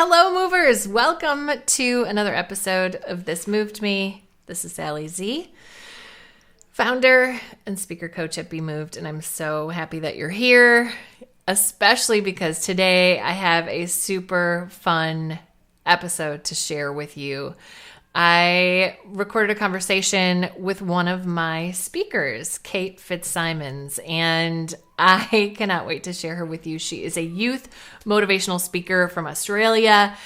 Hello, movers. Welcome to another episode of This Moved Me. This is Sally Z, founder and speaker coach at Be Moved, and I'm so happy that you're here, especially because today I have a super fun episode to share with you. I recorded a conversation with one of my speakers, Kate Fitzsimons, and I cannot wait to share her with you. She is a youth motivational speaker from Australia,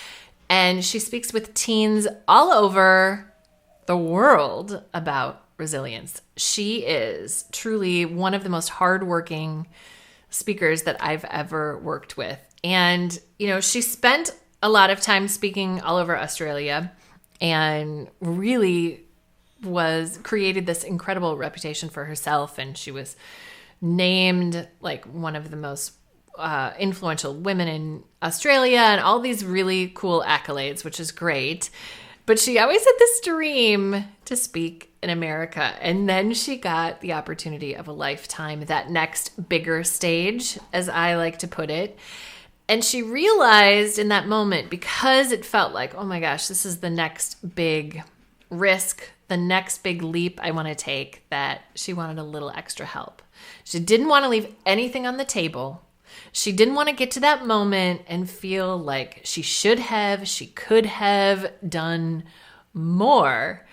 and she speaks with teens all over the world about resilience. She is truly one of the most hardworking speakers that I've ever worked with. And, she spent a lot of time speaking all over Australia and really created this incredible reputation for herself. And she was named like one of the most influential women in Australia and all these really cool accolades, which is great. But she always had this dream to speak in America. And then she got the opportunity of a lifetime, that next bigger stage, as I like to put it. And she realized in that moment, because it felt like, oh my gosh, this is the next big risk, the next big leap I want to take, that she wanted a little extra help. She didn't want to leave anything on the table. She didn't want to get to that moment and feel like she could have done more.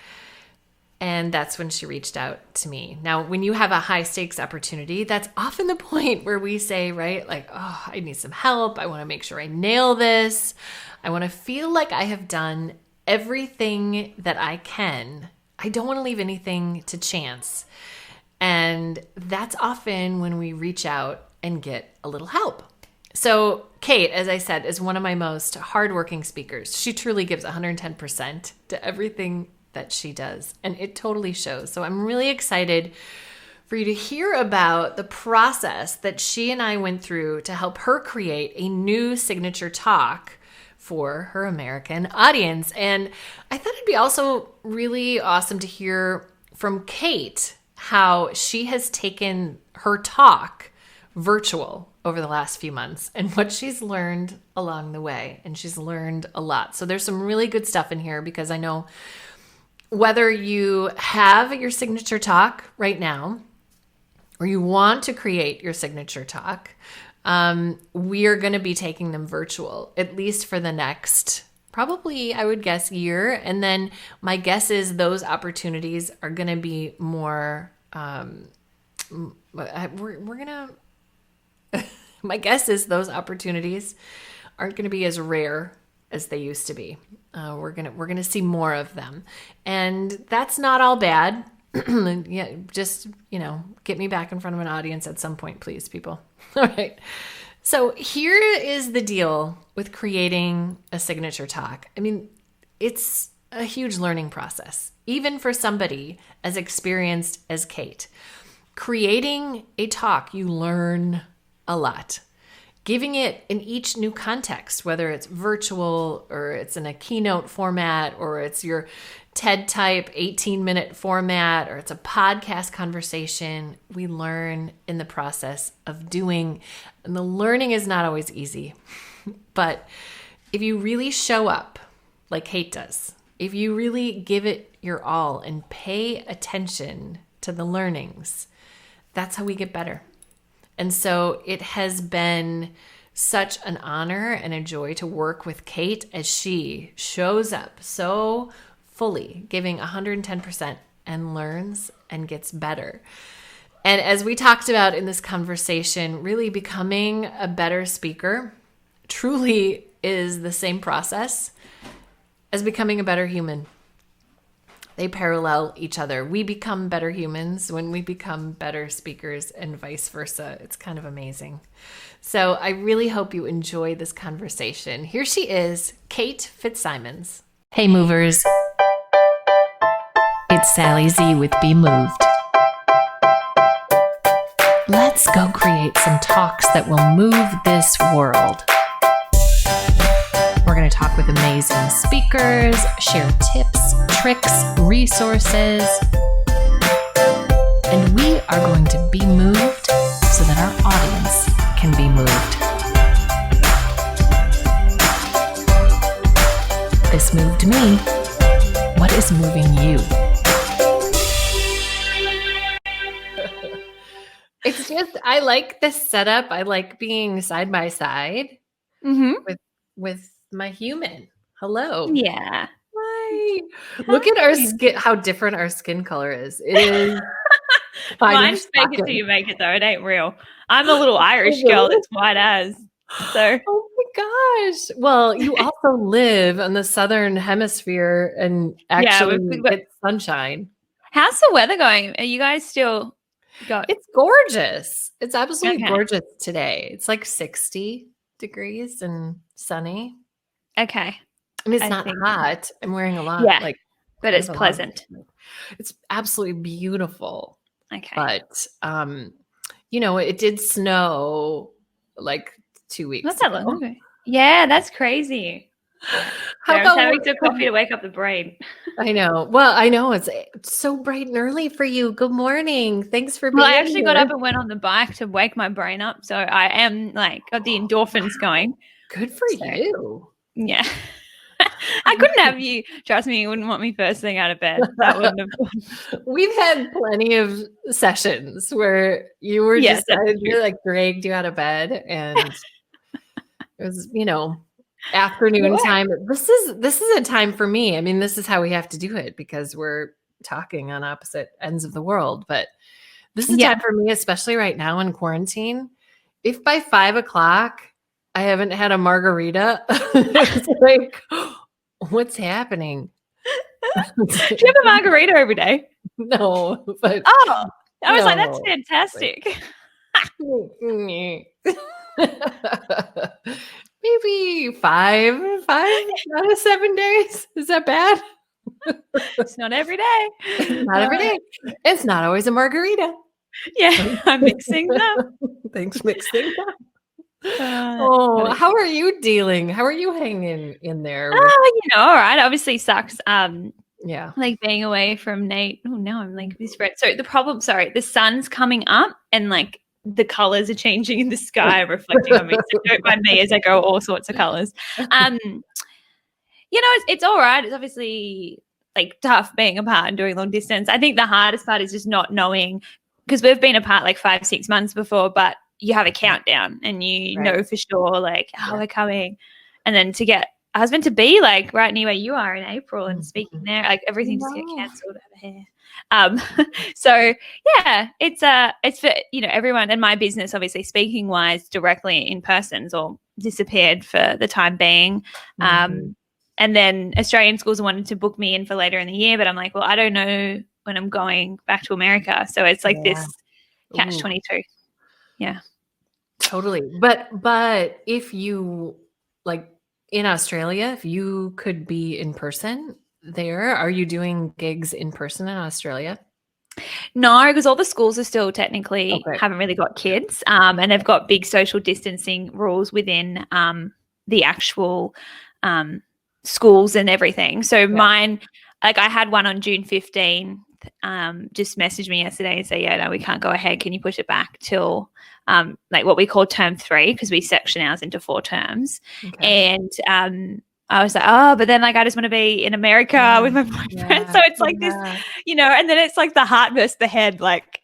And that's when she reached out to me. Now, when you have a high stakes opportunity, that's often the point where we say, right, like, oh, I need some help. I want to make sure I nail this. I want to feel like I have done everything that I can. I don't want to leave anything to chance. And that's often when we reach out and get a little help. So Kate, as I said, is one of my most hardworking speakers. She truly gives 110% to everything that she does, and it totally shows. So I'm really excited for you to hear about the process that she and I went through to help her create a new signature talk for her American audience. And I thought it'd be also really awesome to hear from Kate how she has taken her talk virtual over the last few months and what she's learned along the way. And she's learned a lot. So there's some really good stuff in here, because I know whether you have your signature talk right now or you want to create your signature talk, we are going to be taking them virtual, at least for the next, probably, I would guess, year. And then my guess is those opportunities are going to be more, my guess is those opportunities aren't going to be as rare as they used to be. We're gonna see more of them, and that's not all bad. Yeah, just get me back in front of an audience at some point, please, people. All right. So here is the deal with creating a signature talk. I mean, it's a huge learning process, even for somebody as experienced as Kate. Creating a talk, you learn a lot. Giving it in each new context, whether it's virtual or it's in a keynote format or it's your TED type 18-minute format or it's a podcast conversation, we learn in the process of doing. And the learning is not always easy. But if you really show up like Kate does, if you really give it your all and pay attention to the learnings, that's how we get better. And so it has been such an honor and a joy to work with Kate as she shows up so fully, giving 110% and learns and gets better. And as we talked about in this conversation, really becoming a better speaker truly is the same process as becoming a better human. They parallel each other. We become better humans when we become better speakers and vice versa. It's kind of amazing. So I really hope you enjoy this conversation. Here she is, Kate Fitzsimons. Hey movers. It's Sally Z with Be Moved. Let's go create some talks that will move this world. We're going to talk with amazing speakers, share tips, tricks, resources, and we are going to be moved so that our audience can be moved. This moved me. What is moving you? It's just, I like this setup. I like being side by side with my human. Hello. Yeah. Hi. Look at our skin, how different our skin color is. It is. Mine's fake it till you make it, though. It ain't real. I'm a little Irish girl that's white as. So. Oh my gosh. Well, you also live on the southern hemisphere and actually get sunshine. How's the weather going? Are you guys still going? It's gorgeous. It's absolutely gorgeous today. It's like 60 degrees and sunny. Okay. I mean, it's not hot. I'm wearing a lot. Yeah, but it's pleasant. It's absolutely beautiful. Okay. But, it did snow like 2 weeks Not that long ago. Yeah, that's crazy. How about having some coffee to wake up the brain? I know. Well, I know it's so bright and early for you. Good morning. Thanks for being here. I actually got up and went on the bike to wake my brain up. So I am got the endorphins going. Good for you. Yeah. I couldn't have you. Trust me, you wouldn't want me first thing out of bed. That wouldn't have. We've had plenty of sessions where you were just dragged you out of bed, and it was, afternoon time. This is a time for me. I mean, this is how we have to do it because we're talking on opposite ends of the world. But this is time for me, especially right now in quarantine. If by 5 o'clock I haven't had a margarita, it's like, what's happening? Do you have a margarita every day? No, but I was like, that's fantastic. Maybe 5 out of 7 days. Is that bad? It's not every day. Not every day. It's not always a margarita. Yeah, I'm mixing them. Thanks, mixing them. How are you dealing? How are you hanging in there? All right. Obviously sucks. Like being away from Nate. Oh no, I'm like this red. So the sun's coming up and like the colors are changing in the sky, reflecting on me. So don't mind me as I go all sorts of colors. It's all right. It's obviously like tough being apart and doing long distance. I think the hardest part is just not knowing, because we've been apart like 5-6 months before, but you have a countdown and you know for sure, like, we're coming. And then to get a husband to be like right near where you are in April and speaking there, like everything just get cancelled over here. So yeah, it's for, everyone, and my business, obviously speaking wise, directly in person's all disappeared for the time being. And then Australian schools wanted to book me in for later in the year, but I'm like, well, I don't know when I'm going back to America. So it's like this catch-22. Yeah. Totally. But if you, like in Australia, if you could be in person there, are you doing gigs in person in Australia? No, because all the schools are still technically haven't really got kids, and they've got big social distancing rules within the actual schools and everything. So mine, like I had one on June 15th, just messaged me yesterday and say, no, we can't go ahead. Can you push it back till like what we call term 3, because we section ours into 4 terms. And I was like, but then like I just want to be in America with my boyfriend. So it's like this, and then it's like the heart versus the head, like,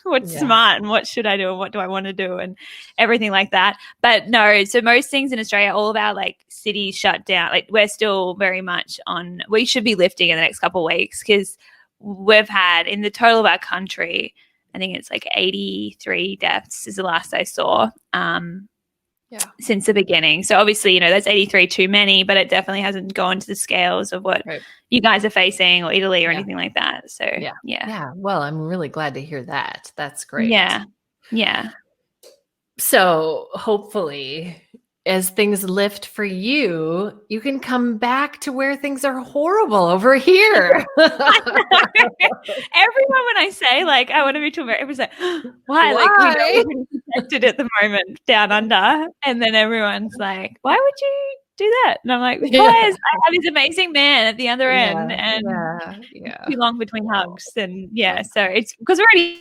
what's smart and what should I do and what do I want to do and everything like that. But no, so most things in Australia, all of our like cities shut down. Like we're still very much on, we should be lifting in the next couple of weeks, because we've had in the total of our country, I think it's like 83 deaths is the last I saw since the beginning. So obviously, that's 83 too many, but it definitely hasn't gone to the scales of what you guys are facing or Italy or anything like that. So yeah. Well, I'm really glad to hear that. That's great. Yeah. So hopefully, as things lift for you, you can come back to where things are horrible over here. Everyone, when I say like I want to move to America, everyone's like, why? Like we're really protected at the moment down under, and then everyone's like, why would you do that? And I'm like, because I have this amazing man at the other end, and too long between hugs, and so it's because we're already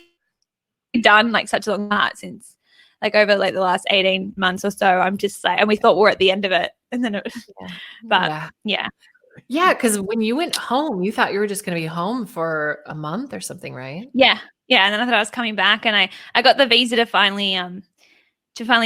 done like such a long part since. Like over like the last 18 months or so, I'm just like, and we thought we're at the end of it. And then it was, Yeah, because when you went home, you thought you were just going to be home for a month or something, right? Yeah. Yeah. And then I thought I was coming back, and I got the visa to finally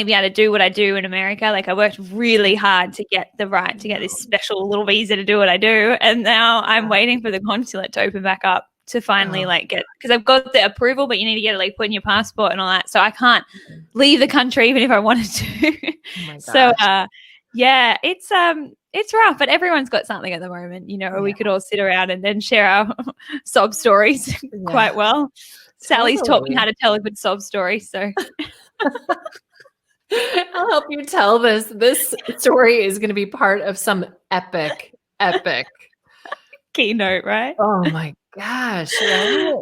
be able to do what I do in America. Like, I worked really hard to get the right to get this special little visa to do what I do. And now I'm waiting for the consulate to open back up to finally like get, because I've got the approval, but you need to get it like put in your passport and all that. So I can't leave the country even if I wanted to. Oh my gosh. So yeah, it's rough, but everyone's got something at the moment, you know, we could all sit around and then share our sob stories quite well. Sally's taught me how to tell a good sob story, so I'll help you tell this. This story is going to be part of some epic keynote, right? Oh my gosh. Right?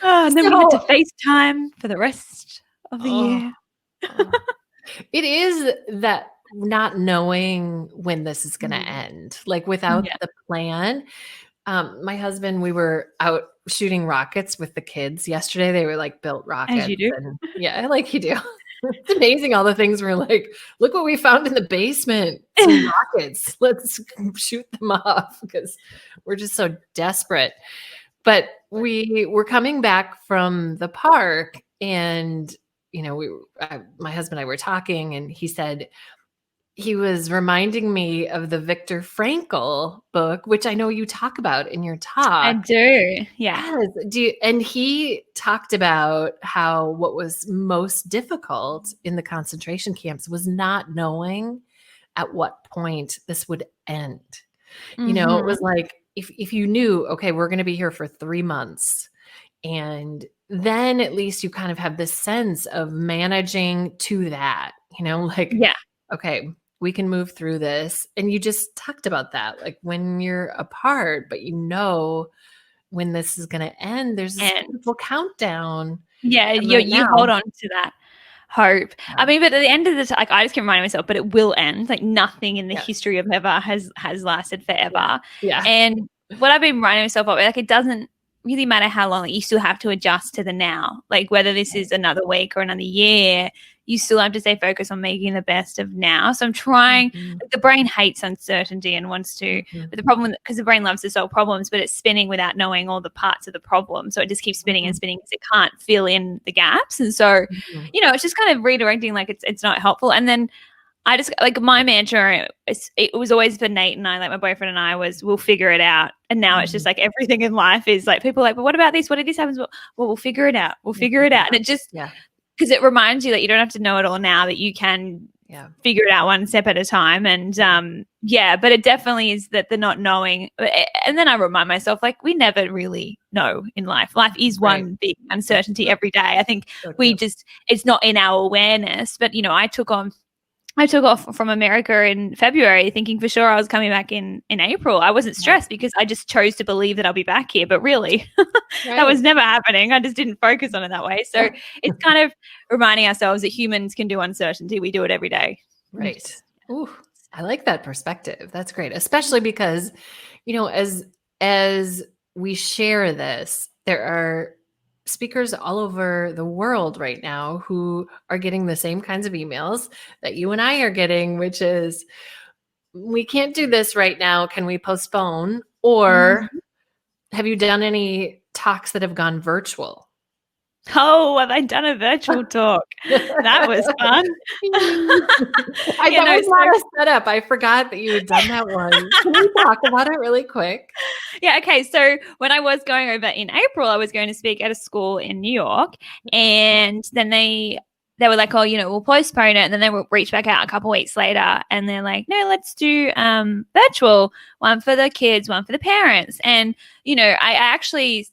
And then we get to FaceTime for the rest of the year. It is that not knowing when this is going to end, like without the plan. My husband, we were out shooting rockets with the kids yesterday. They were like built rockets. As you do. And, yeah, like you do. It's amazing all the things we're like, look what we found in the basement. Some rockets. Let's shoot them off because we're just so desperate. But we were coming back from the park, and you know, my husband and I were talking, and he said he was reminding me of the Viktor Frankl book, which I know you talk about in your talk. I do, yeah. Yes. And he talked about how what was most difficult in the concentration camps was not knowing at what point this would end. You know, it was like, if you knew, okay, we're going to be here for 3 months, and then at least you kind of have this sense of managing to that, you know, like, okay, we can move through this. And you just talked about that, like when you're apart, but you know when this is going to end, there's this beautiful countdown. Yeah, you hold on to that hope. I mean, but at the end of the like, I just keep reminding myself, but it will end. Like, nothing in the history of ever has lasted forever. Yeah. And what I've been reminding myself of, like, it doesn't really matter how long, like, you still have to adjust to the now. Like, whether this is another week or another year, you still have to stay focused on making the best of now. So I'm trying, like, the brain hates uncertainty and wants to, but the problem, because the brain loves to solve problems, but it's spinning without knowing all the parts of the problem. So it just keeps spinning and spinning because it can't fill in the gaps. And so, you know, it's just kind of redirecting, like it's not helpful. And then I just, like, my mantra, it was always for Nate and I, like my boyfriend and I, was, we'll figure it out. And now it's just like everything in life is like, people are like, but what about this? What if this happens? Well, we'll figure it out. We'll figure it out. And it just, because it reminds you that you don't have to know it all now, that you can figure it out one step at a time. And but it definitely is that the not knowing. And then I remind myself, like, we never really know in life. Life is one big uncertainty every day. I think it's not in our awareness. But, you know, I took off from America in February thinking for sure I was coming back in April. I wasn't stressed because I just chose to believe that I'll be back here. But really, that was never happening. I just didn't focus on it that way. So it's kind of reminding ourselves that humans can do uncertainty. We do it every day. Right. Ooh, I like that perspective. That's great. Especially because, you know, as we share this, there are speakers all over the world right now who are getting the same kinds of emails that you and I are getting, which is, we can't do this right now. Can we postpone? Or have you done any talks that have gone virtual? Oh, have I done a virtual talk? That was fun. That was not a setup. I forgot that you had done that one. Can we talk about it really quick? Yeah, okay. So when I was going over in April, I was going to speak at a school in New York, and then they were like, oh, you know, we'll postpone it. And then they will reach back out a couple of weeks later, and they're like, no, let's do virtual, one for the kids, one for the parents. And, you know, I actually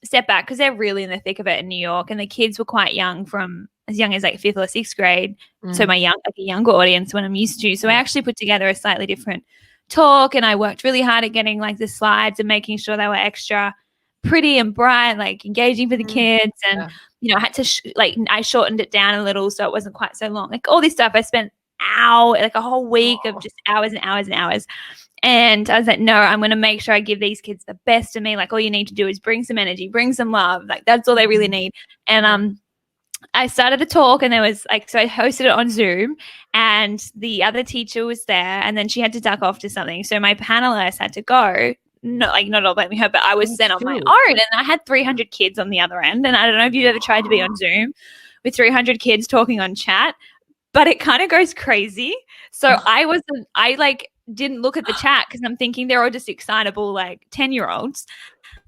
step back because they're really in the thick of it in New York, and the kids were quite young, from as young as like 5th or 6th grade. So my a younger audience when I'm used to. So I actually put together a slightly different talk, and I worked really hard at getting like the slides and making sure they were extra pretty and bright, like engaging for the kids. And, you know, I had to I shortened it down a little so it wasn't quite so long. Like all this stuff, I spent like a whole week of just hours and hours and hours. And I was like, no, I'm going to make sure I give these kids the best of me. Like, all you need to do is bring some energy, bring some love. Like, that's all they really need. And I started the talk, and there was like, so I hosted it on Zoom, and the other teacher was there, and then she had to duck off to something. So my panelist had to go. Not at all blaming her, but I was then on my own, and I had 300 kids on the other end. And I don't know if you've ever tried to be on Zoom with 300 kids talking on chat, but it kind of goes crazy. So I like didn't look at the chat because I'm thinking they're all just excitable like 10-year-olds.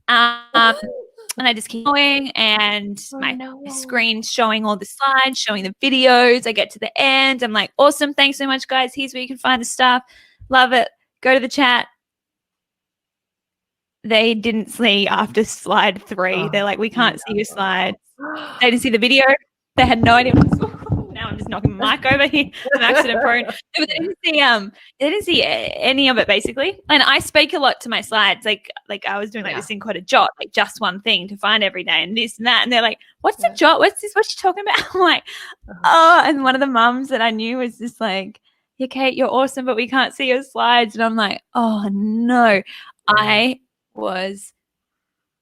And I just keep going, and my screen showing all the slides, showing the videos. I get to the end. I'm like, awesome. Thanks so much, guys. Here's where you can find the stuff. Love it. Go to the chat. They didn't see after slide 3. They're like, we can't see your slides. They didn't see the video. They had no idea. Now I'm just knocking my mic over here. I'm accident prone. They didn't see any of it, basically. And I speak a lot to my slides. Like I was doing this thing called a jot, like just one thing to find every day, and this and that. And they're like, what's the jot? What's this? What's she talking about? I'm like, oh. And one of the mums that I knew was just like, yeah, Kate, you're awesome, but we can't see your slides. And I'm like, oh no. I was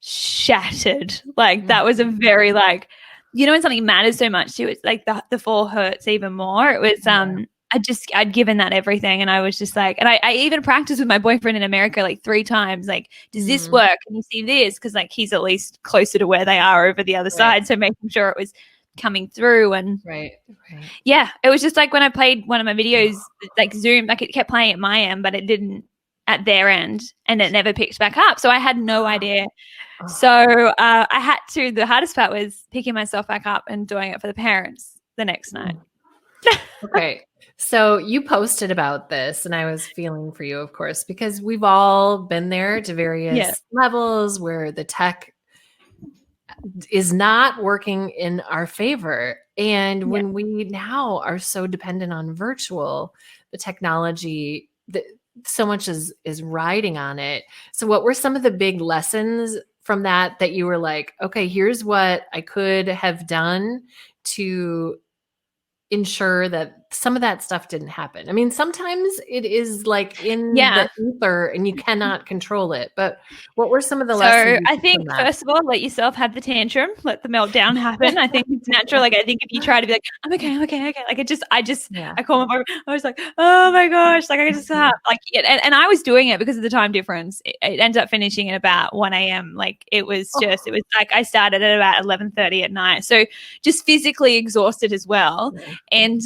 shattered. Like that was a very like, you know, when something matters so much to you, it's like the fall hurts even more. It was I'd given that everything, and I was just like, and I even practiced with my boyfriend in America like 3 times, like, does this work? Can you see this? Because like he's at least closer to where they are over the other side, so making sure it was coming through. And yeah, it was just like when I played one of my videos, like Zoom, like it kept playing at my end, but it didn't at their end, and it never picked back up. So I had no idea. So I had to, the hardest part was picking myself back up and doing it for the parents the next night. Okay. So you posted about this, and I was feeling for you, of course, because we've all been there to various levels where the tech is not working in our favor. And when we now are so dependent on virtual, the technology, so much is riding on it. So what were some of the big lessons from that you were like, okay, here's what I could have done to ensure that some of that stuff didn't happen? I mean, sometimes it is like in the ether and you cannot control it, but what were some of the lessons? So I think first of all, let yourself have the tantrum, let the meltdown happen. I think it's natural. Like I think if you try to be like, I'm okay, like I call my boyfriend, I was like, oh my gosh, like I just like and I was doing it because of the time difference. It ended up finishing at about 1 a.m. Like it was like I started at about 11:30 at night, so just physically exhausted as well. And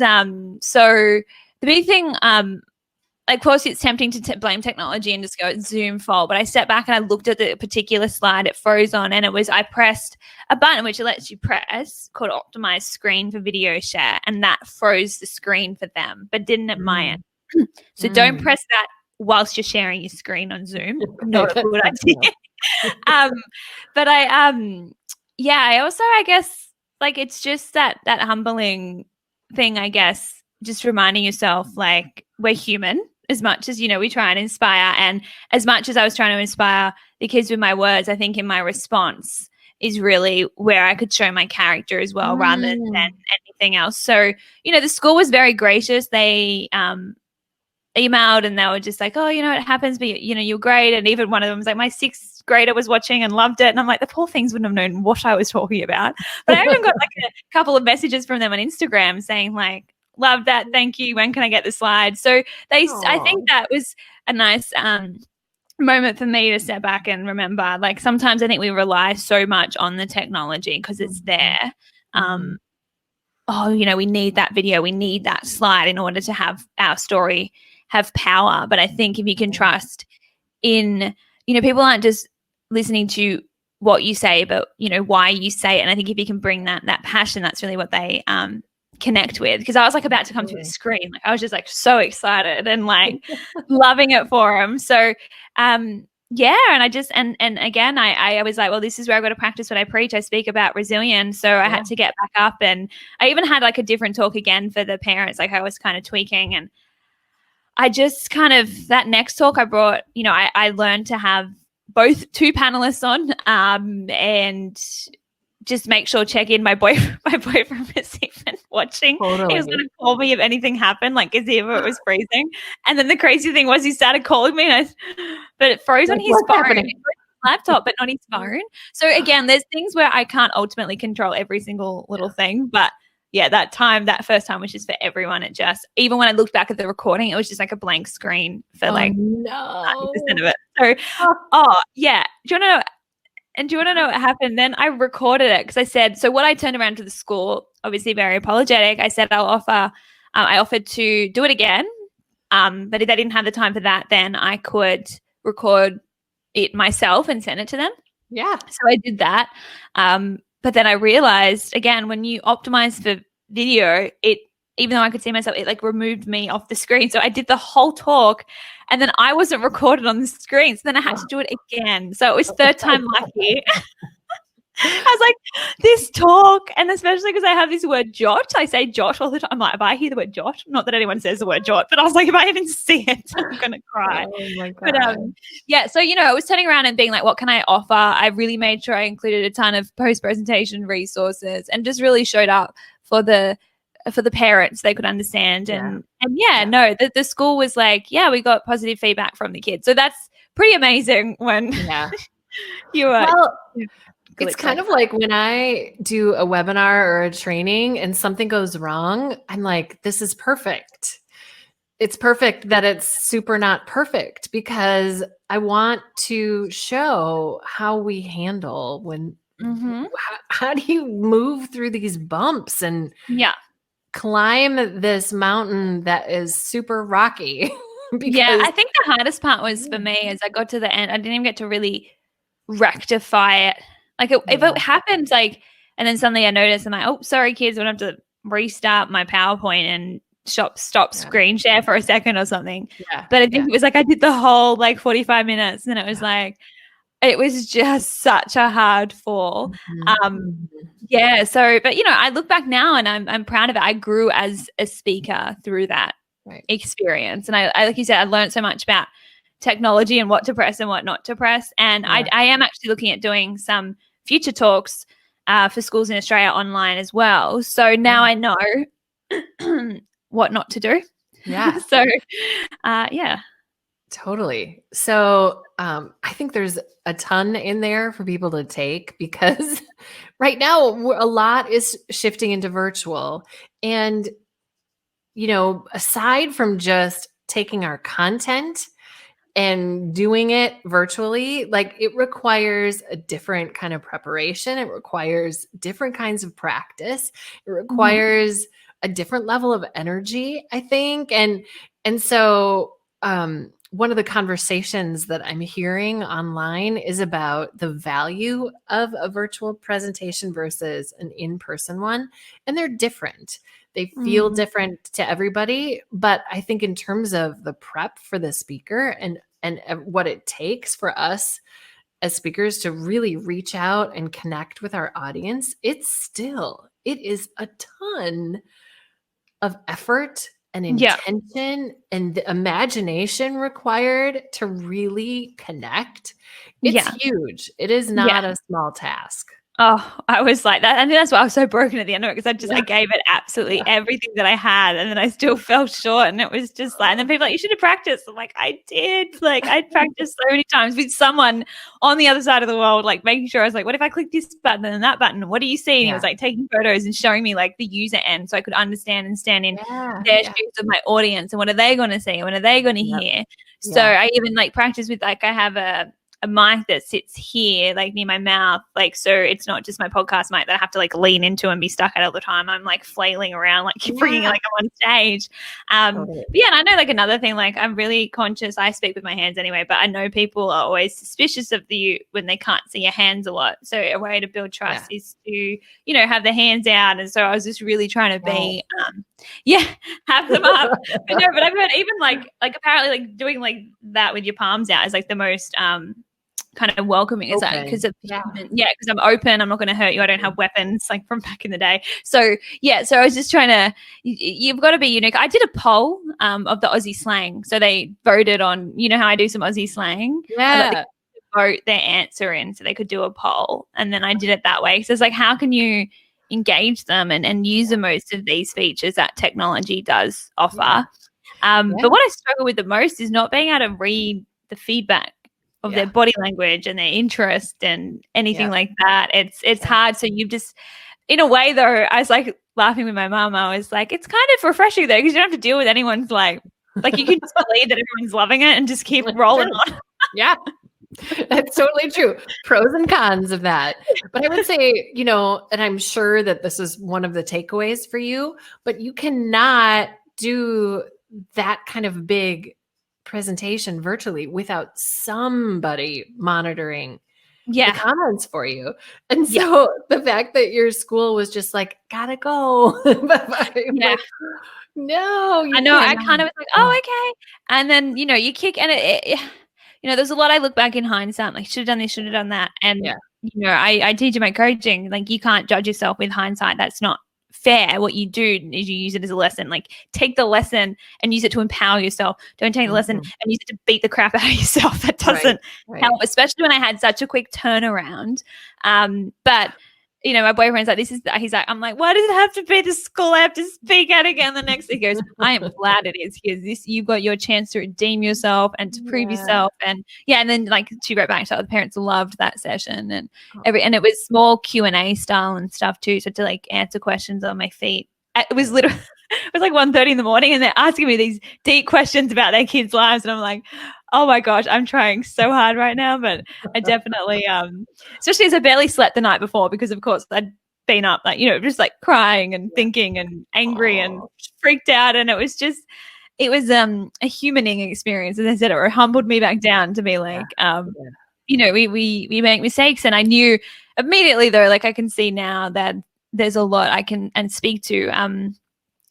so the big thing, of course, it's tempting to blame technology and just go, it's Zoom fault. But I stepped back and I looked at the particular slide it froze on, and I pressed a button which it lets you press called optimize screen for video share, and that froze the screen for them, but didn't at my end. So don't press that whilst you're sharing your screen on Zoom. Not a good idea. But I also, I guess, like it's just that humbling thing, I guess, just reminding yourself like we're human as much as, you know, we try and inspire. And as much as I was trying to inspire the kids with my words, I think in my response is really where I could show my character as well rather than anything else. So, you know, the school was very gracious. They emailed and they were just like, oh, you know, it happens, but, you know, you're great. And even one of them was like, my 6th grader was watching and loved it. And I'm like, the poor things wouldn't have known what I was talking about. But I even got like a couple of messages from them on Instagram saying like, love that. Thank you. When can I get the slide? So I think that was a nice moment for me to step back and remember, like sometimes I think we rely so much on the technology because it's there. You know, we need that video, we need that slide in order to have our story have power. But I think if you can trust in, you know, people aren't just listening to what you say, but, you know, why you say it. And I think if you can bring that passion, that's really what they connect with. Because I was like about to come to the screen. Like I was just like so excited and like loving it for them. So and I just and again I was like, well, this is where I've got to practice what I preach. I speak about resilience. So I had to get back up, and I even had like a different talk again for the parents. Like I was kind of tweaking, and I just kind of, that next talk I brought, you know, I learned to have both 2 panelists on and just make sure, check in. My boyfriend was even watching. Totally. He was going to call me if anything happened, like as if it was freezing. And then the crazy thing was he started calling me, but it froze on his phone. laptop, but not his phone. So again, there's things where I can't ultimately control every single little thing, but yeah, that first time was just for everyone. It just, even when I looked back at the recording, it was just like a blank screen for 90% of it. So, yeah. Do you want to know what happened? Then I recorded it because I said, so what I turned around to the school, obviously very apologetic. I said, I offered to do it again. But if they didn't have the time for that, then I could record it myself and send it to them. Yeah. So I did that. But then I realized, again, when you optimize for video, even though I could see myself, it like removed me off the screen. So I did the whole talk and then I wasn't recorded on the screen. So then I had to do it again. So it was third time lucky. I was like, this talk, and especially because I have this word jot, I say jot all the time. I'm like, if I hear the word jot, not that anyone says the word jot, but I was like, if I even see it, I'm going to cry. Oh my God. But yeah, so, I was turning around and being like, what can I offer? I really made sure I included a ton of post-presentation resources and just really showed up for the parents they could understand. And the school was like, yeah, we got positive feedback from the kids. So that's pretty amazing when you are. Well, it's kind of like when I do a webinar or a training and something goes wrong, I'm like, this is perfect. It's perfect that it's super not perfect because I want to show how we handle when, how do you move through these bumps and climb this mountain that is super rocky? I think the hardest part was for me as I got to the end, I didn't even get to really rectify it. Like if it happens, like, and then suddenly I notice, I'm like, oh, sorry, kids, I'm going to have to restart my PowerPoint and stop screen share for a second or something. Yeah. But I think it was like I did the whole like 45 minutes and it was like, it was just such a hard fall. So, but I look back now and I'm proud of it. I grew as a speaker through that experience. And I, like you said, I learned so much about technology and what to press and what not to press. And I am actually looking at doing some future talks for schools in Australia online as well. So now I know what not to do. Yeah. So, Totally. So I think there's a ton in there for people to take because right now a lot is shifting into virtual. And, aside from just taking our content and doing it virtually, like it requires a different kind of preparation. It requires different kinds of practice. It requires a different level of energy, I think. And so one of the conversations that I'm hearing online is about the value of a virtual presentation versus an in-person one. And they're different. They feel different to everybody, but I think in terms of the prep for the speaker and what it takes for us as speakers to really reach out and connect with our audience, it is a ton of effort and intention and the imagination required to really connect. It's huge. It is not a small task. Oh, I was like that. I think that's why I was so broken at the end of it because I gave it absolutely everything that I had and then I still fell short and it was just like, and then people are like, you should have practiced. I'm like, I did. Like I practiced so many times with someone on the other side of the world, like making sure I was like, what if I click this button and that button? What do you see? And he was like taking photos and showing me like the user end so I could understand and stand in their shoes of my audience and what are they going to see? What are they going to hear? So I even like practice with like, I have a mic that sits here, like near my mouth, like so it's not just my podcast mic that I have to like lean into and be stuck at all the time. I'm like flailing around, like freaking like I'm on stage. But and I know like another thing, like I'm really conscious. I speak with my hands anyway, but I know people are always suspicious of you when they can't see your hands a lot. So a way to build trust is to have the hands out. And so I was just really trying to be, have them up. But I've heard even like apparently like doing like that with your palms out is like the most kind of welcoming is that because of because I'm open, I'm not going to hurt you, I don't have weapons like from back in the day. So so I was just trying to, you've got to be unique. I did a poll of the Aussie slang, so they voted on, how I do some Aussie slang, vote their answer in so they could do a poll, and then I did it that way. So it's like, how can you engage them and use the most of these features that technology does offer? But what I struggle with the most is not being able to read the feedback of their body language and their interest and anything like that. It's hard. So you just, in a way though, I was like laughing with my mum. I was like, it's kind of refreshing though, because you don't have to deal with anyone's like you can just believe that everyone's loving it and just keep rolling on. Yeah. That's totally true. Pros and cons of that. But I would say, you know, and I'm sure that this is one of the takeaways for you, but you cannot do that kind of big presentation virtually without somebody monitoring the comments for you. And so the fact that your school was just like, gotta go. Like, no, I know. I kind of was like, oh, okay. And then, you know, you kick and it you know, there's a lot I look back in hindsight, like should have done this, should have done that. And, you know, I teach in my coaching, like you can't judge yourself with hindsight. That's not fair. What you do is you use it as a lesson. Like take the lesson and use it to empower yourself. Don't take the lesson and use it to beat the crap out of yourself. That doesn't help, especially when I had such a quick turnaround. But you know, my boyfriend's like, he's like, I'm like, why does it have to be the school I have to speak at again the next day? He goes, I am glad it is, because you've got your chance to redeem yourself and to prove yourself. And and then like she wrote back, so the parents loved that session and and it was small Q&A style and stuff too. So to like answer questions on my feet. It was literally, it was like 1:30 in the morning and they're asking me these deep questions about their kids' lives. And I'm like, oh my gosh, I'm trying so hard right now. But I definitely, especially as I barely slept the night before, because of course I'd been up like, you know, just like crying and thinking and angry and freaked out. And it was a humaning experience. As I said, it humbled me back down to be like, you know, we make mistakes. And I knew immediately though, like I can see now that there's a lot I can and speak to.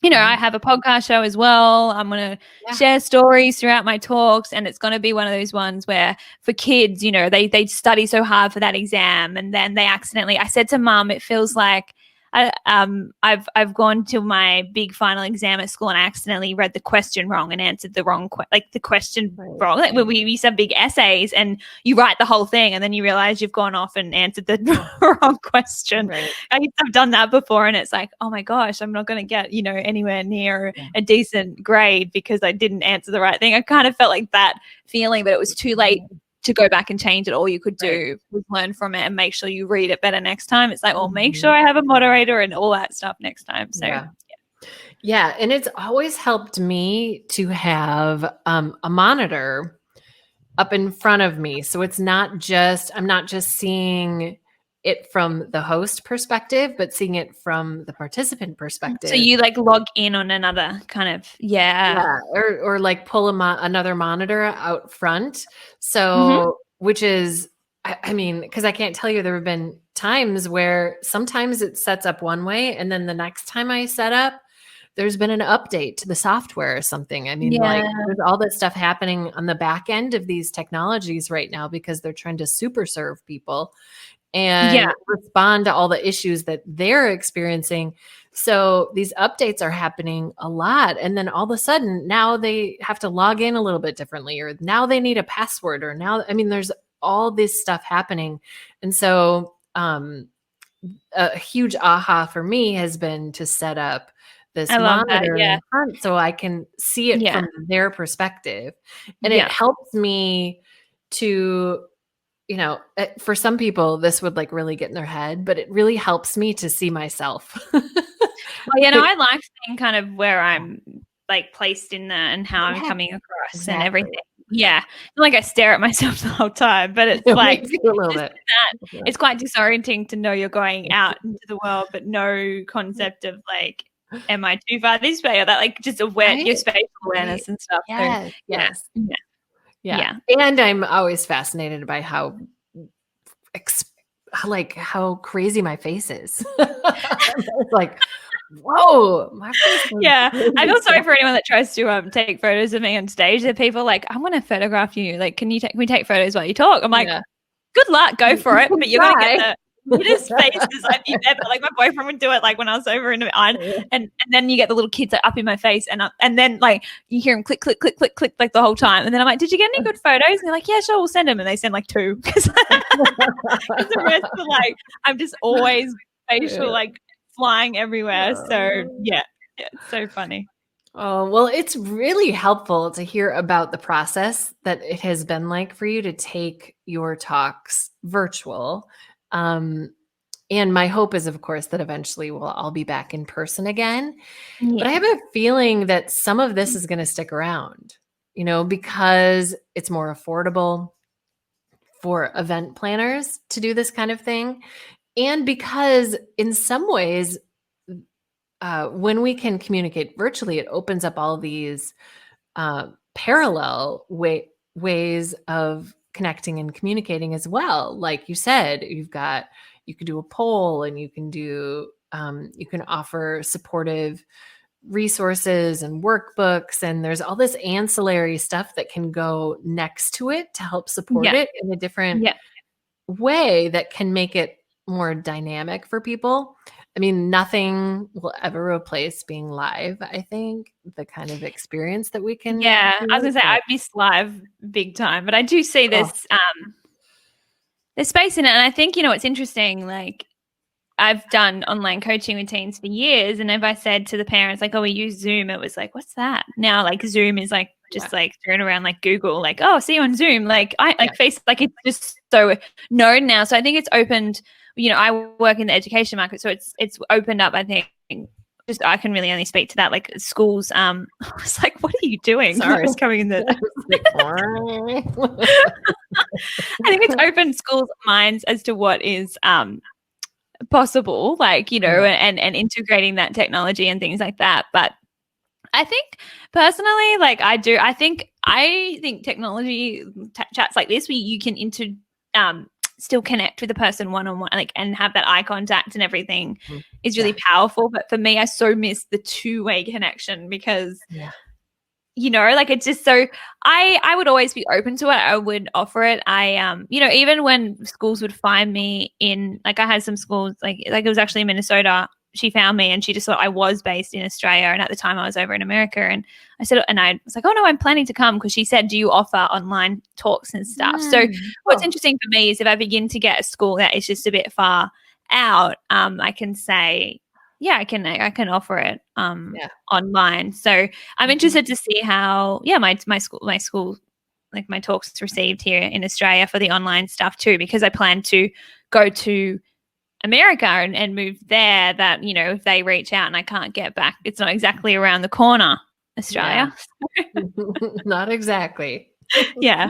You know, I have a podcast show as well. I'm going to share stories throughout my talks, and it's going to be one of those ones where for kids, you know, they study so hard for that exam, and then they accidentally, I said to mum, it feels like I've gone to my big final exam at school and I accidentally read the question wrong and answered the wrong question wrong. Like when we used to have big essays and you write the whole thing and then you realize you've gone off and answered the wrong question. Right. I used to have done that before, and it's like, oh my gosh, I'm not going to get, you know, anywhere near a decent grade because I didn't answer the right thing. I kind of felt like that feeling, but it was too late to go back and change it. All you could do was learn from it and make sure you read it better next time. It's like, well, make sure I have a moderator and all that stuff next time. So yeah. And it's always helped me to have a monitor up in front of me. So it's not just, I'm not just seeing it from the host perspective, but seeing it from the participant perspective. So you like log in on another kind of, or like pull another monitor out front. So, which is, I mean, because I can't tell you, there have been times where sometimes it sets up one way, and then the next time I set up, there's been an update to the software or something. I mean, like there's all that stuff happening on the back end of these technologies right now because they're trying to super serve people and respond to all the issues that they're experiencing. So these updates are happening a lot. And then all of a sudden now they have to log in a little bit differently, or now they need a password, or now, I mean, there's all this stuff happening. And so a huge aha for me has been to set up this monitor in front so I can see it from their perspective. And it helps me to, you know, for some people, this would like really get in their head, but it really helps me to see myself. Well, you know, I like seeing kind of where I'm like placed in that and how I'm coming across and everything. Yeah. Not like I stare at myself the whole time, but it's like it's quite disorienting to know you're going out into the world, but no concept of like, am I too far this way or that? Like just your spatial awareness and stuff. Yes. So, Yeah. And I'm always fascinated by how crazy my face is. It's like, whoa, my face. I feel sorry for anyone that tries to take photos of me on stage. There are people like, I want to photograph you. Like, can we take photos while you talk? I'm like, good luck, go for it. But you're going to get the weirdest faces I've ever. Like my boyfriend would do it like when I was over in Ireland, and then you get the little kids like, up in my face, and then like you hear them click click click click click like the whole time, and then I'm like, did you get any good photos? And they're like, yeah, sure, we'll send them, and they send like 2 because the rest are like, I'm just always facial like flying everywhere. So yeah, it's so funny. Oh, well, it's really helpful to hear about the process that it has been like for you to take your talks virtual. Um, and my hope is, of course, that eventually we'll all be back in person again. But I Yeah. have a feeling that some of this is going to stick around, because it's more affordable for event planners to do this kind of thing. And because in some ways, when we can communicate virtually, it opens up all these parallel ways of connecting and communicating as well. Like you said, you could do a poll, and you can offer supportive resources and workbooks, and there's all this ancillary stuff that can go next to it to help support Yeah. it in a different Yeah. way that can make it more dynamic for people. I mean, nothing will ever replace being live, I think, the kind of experience that we can Yeah. I was create. gonna say I miss live big time, but I do see Oh, this there's space in it. And I think, it's interesting, like I've done online coaching with teens for years. And if I said to the parents, like, oh, we use Zoom, it was like, what's that? Now, like, Zoom is like yeah. just like thrown around like Google, like, oh, see you on Zoom. Like, I Yeah. like face, like, it's just so known now. So I think it's opened, I work in the education market. So it's opened up, I think. Just I can really only speak to that. Like schools, I was like, what are you doing? Sorry. I was coming in the I think it's opened schools' minds as to what is possible, like, and integrating that technology and things like that. But I think personally, like I think technology chats like this, where you can still connect with the person one-on-one, like, and have that eye contact and everything is really powerful. But for me, I so miss the two-way connection because like it's just so I would always be open to it. I would offer it. I even when schools would find me in, like, I had some schools like it was actually in Minnesota. She found me and she just thought I was based in Australia, and at the time I was over in America, and I was like, oh no, I'm planning to come, because she said, do you offer online talks and stuff? So what's interesting for me is if I begin to get a school that is just a bit far out, I can say, yeah, I can offer it online. So I'm interested to see how my school like my talks received here in Australia for the online stuff too, because I plan to go to America and move there. That if they reach out and I can't get back, it's not exactly around the corner, Australia. Yeah. Not exactly. Yeah.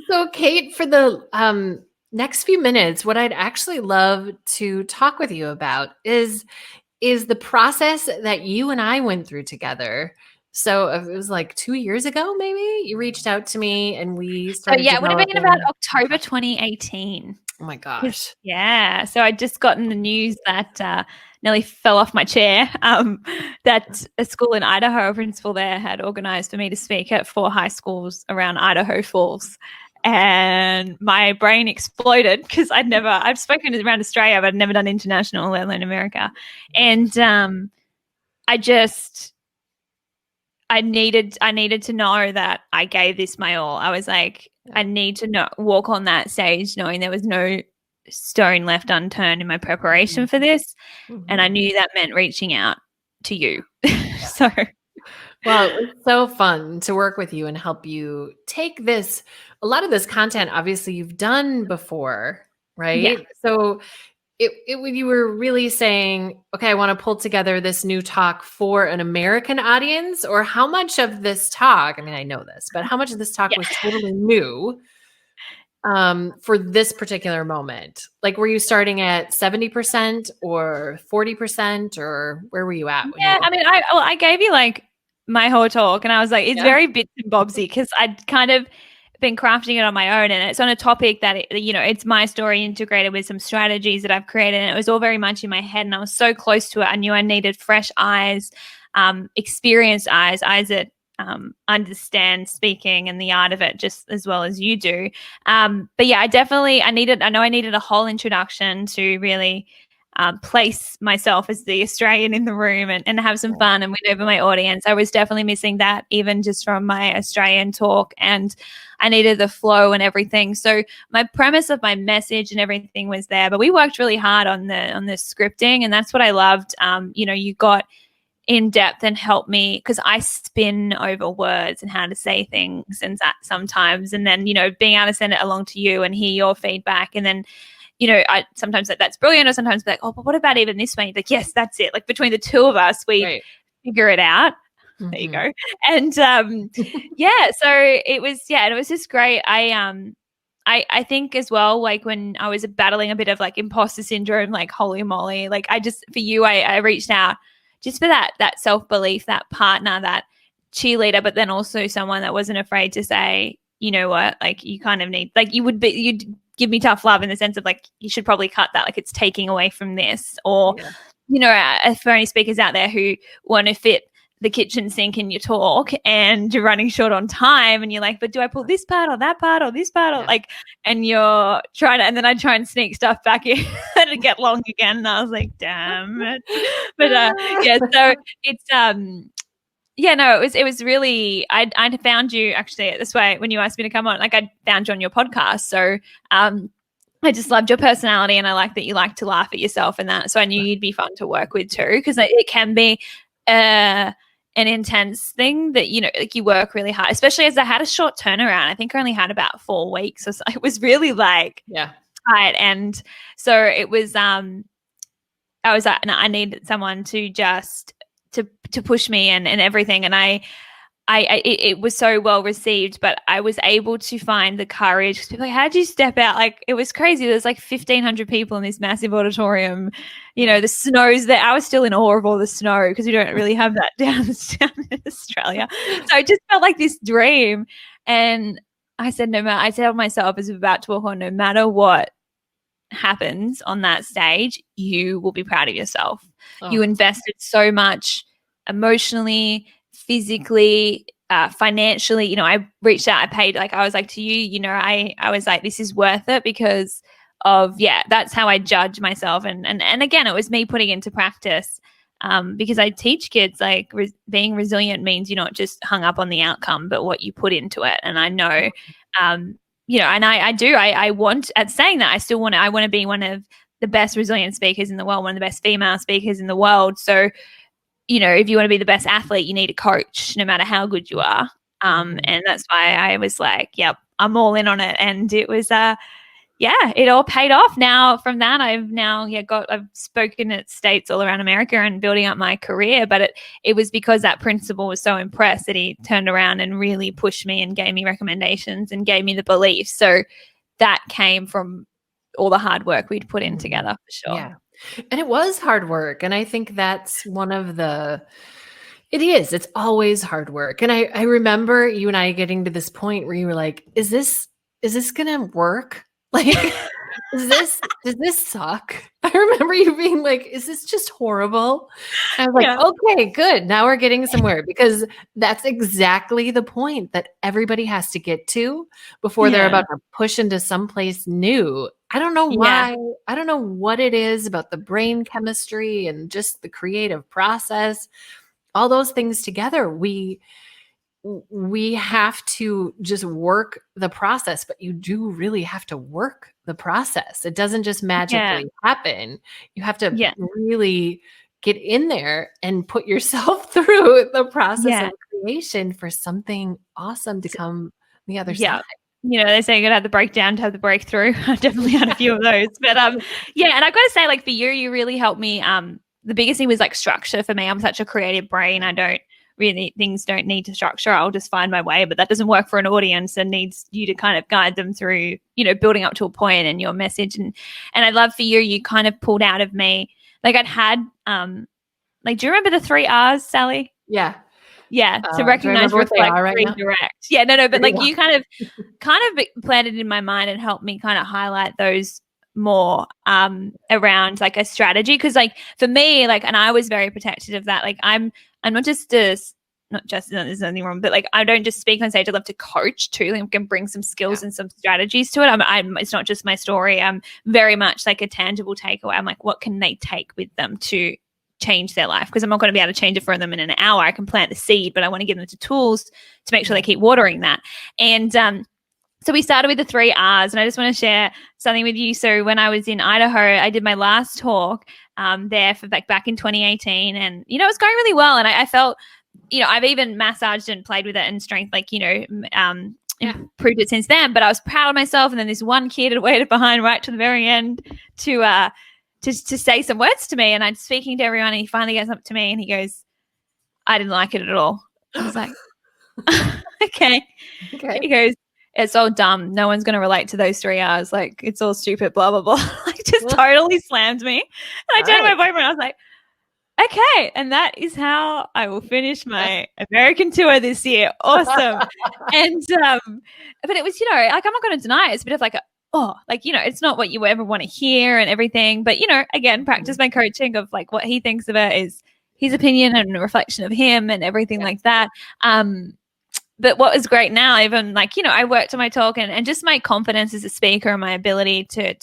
So Kate, for the next few minutes, what I'd actually love to talk with you about is the process that you and I went through together. So it was like 2 years ago, maybe you reached out to me and we started. So it would have been about October 2018. Oh my gosh. Yeah. So I'd just gotten the news that nearly fell off my chair, that a school in Idaho, a principal there, had organized for me to speak at 4 high schools around Idaho Falls. And my brain exploded because I've spoken around Australia, but I'd never done international, let alone America. And I needed to know that I gave this my all. I was like, I need to walk on that stage knowing there was no stone left unturned in my preparation for this. And I knew that meant reaching out to you. So, well, it's so fun to work with you and help you take a lot of this content, obviously you've done before, right? Yeah. So you were really saying, okay, I want to pull together this new talk for an American audience, or how much of this talk, I mean, I know this, but how much of this talk was totally new for this particular moment? Like, were you starting at 70% or 40%, or where were you at? I mean, I gave you like my whole talk, and I was like, it's very bits and bobsy, because I'd kind of been crafting it on my own, and it's on a topic that it's my story integrated with some strategies that I've created, and it was all very much in my head, and I was so close to it. I knew I needed fresh eyes, experienced eyes that understand speaking and the art of it just as well as you do. But yeah, I needed a whole introduction to really place myself as the Australian in the room and have some fun and win over my audience. I was definitely missing that, even just from my Australian talk, and I needed the flow and everything. So my premise of my message and everything was there, but we worked really hard on the scripting, and that's what I loved. in depth and help me, because I spin over words and how to say things and that sometimes. And then, being able to send it along to you and hear your feedback. And then, I sometimes that's brilliant, or sometimes like, oh, but what about even this one? Like, yes, that's it. Like between the two of us, we figure it out. Mm-hmm. There you go. And so it was, and it was just great. I think as well, like when I was battling a bit of like imposter syndrome, like holy moly, like for you, I reached out just for that self-belief, that partner, that cheerleader, but then also someone that wasn't afraid to say, you know what, like you kind of need, like you'd give me tough love in the sense of like, you should probably cut that, like it's taking away from this, or, for any speakers out there who want to fit the kitchen sink in your talk and you're running short on time and you're like, but do I pull this part or that part or this part or like, and you're trying to, and then I try and sneak stuff back in and it get long again. And I was like, damn it. But so it's, it was really, I found you actually this way when you asked me to come on, like I found you on your podcast. So, I just loved your personality and I like that you like to laugh at yourself and that. So I knew you'd be fun to work with too, because it can be, an intense thing that, like you work really hard, especially as I had a short turnaround. I think I only had about 4 weeks or so. It was really like tight. And so it was, I was like, no, I needed someone to just to push me and everything. And it was so well received, but I was able to find the courage. People were like, how'd you step out? Like, it was crazy. There's like 1,500 people in this massive auditorium. The snow's there. I was still in awe of all the snow because we don't really have that down in Australia. So it just felt like this dream. And I said, I tell myself as I'm about to walk on, no matter what happens on that stage, you will be proud of yourself. Oh. You invested so much emotionally, physically, financially. I reached out, I paid, like I was like to you, I was like, this is worth it because of, that's how I judge myself. And again, it was me putting into practice because I teach kids like being resilient means you're not just hung up on the outcome, but what you put into it. And I know, and I want, at saying that, I want to be one of the best resilient speakers in the world, one of the best female speakers in the world. So, if you want to be the best athlete, you need a coach, no matter how good you are. And that's why I was like, yep, I'm all in on it. And it was, it all paid off. Now from that, I've spoken at states all around America and building up my career. But it was because that principal was so impressed that he turned around and really pushed me and gave me recommendations and gave me the belief. So that came from all the hard work we'd put in together, for sure. Yeah. And it was hard work. And I think that's it's always hard work. And I remember you and I getting to this point where you were like, is this going to work? Like, does this suck? I remember you being like, is this just horrible? And I was like, okay, good. Now we're getting somewhere, because that's exactly the point that everybody has to get to before they're about to push into someplace new. I don't know why. I don't know what it is about the brain chemistry and just the creative process. All those things together, we have to just work the process, but you do really have to work the process. It doesn't just magically happen. You have to really get in there and put yourself through the process of creation for something awesome to come the other side. They say you got to have the breakdown to have the breakthrough. I definitely had a few of those. But and I've got to say, like for you really helped me. The biggest thing was like structure for me. I'm such a creative brain. Things don't need to structure. I'll just find my way, but that doesn't work for an audience and needs you to kind of guide them through, building up to a point and your message. And I love for you kind of pulled out of me, like I'd had, like, do you remember the 3 R's, Sally? Yeah. Yeah. To recognize, reflect, redirect. Yeah, no, but like you kind of planted in my mind and helped me kind of highlight those more around like a strategy. Cause like for me, like, and I was very protective of that. Like I'm not just there's nothing wrong, but like I don't just speak on stage. I love to coach too. Like, I can bring some skills and some strategies to it. It's not just my story. I'm very much like a tangible takeaway. I'm like, what can they take with them to change their life? Because I'm not going to be able to change it for them in an hour. I can plant the seed, but I want to give them the tools to make sure they keep watering that. And So we started with the 3 R's, and I just want to share something with you. So when I was in Idaho, I did my last talk there for back in 2018, and it was going really well. And I felt, I've even massaged and played with it and strength, improved it since then. But I was proud of myself. And then this one kid had waited behind right to the very end to say some words to me. And I'm speaking to everyone, and he finally gets up to me and he goes, "I didn't like it at all." I was like, okay. He goes, "It's all dumb. No one's going to relate to those 3 R's. Like, it's all stupid, blah, blah, blah." Like, just totally slammed me. And I turned to my boyfriend. I was like, okay. And that is how I will finish my American tour this year. Awesome. And, but it was, like, I'm not going to deny it. It's a bit of like, it's not what you ever want to hear and everything. But, again, practice my coaching of like what he thinks of it is his opinion and a reflection of him and everything like that. But what was great now, even like, I worked on my talk and just my confidence as a speaker and my ability to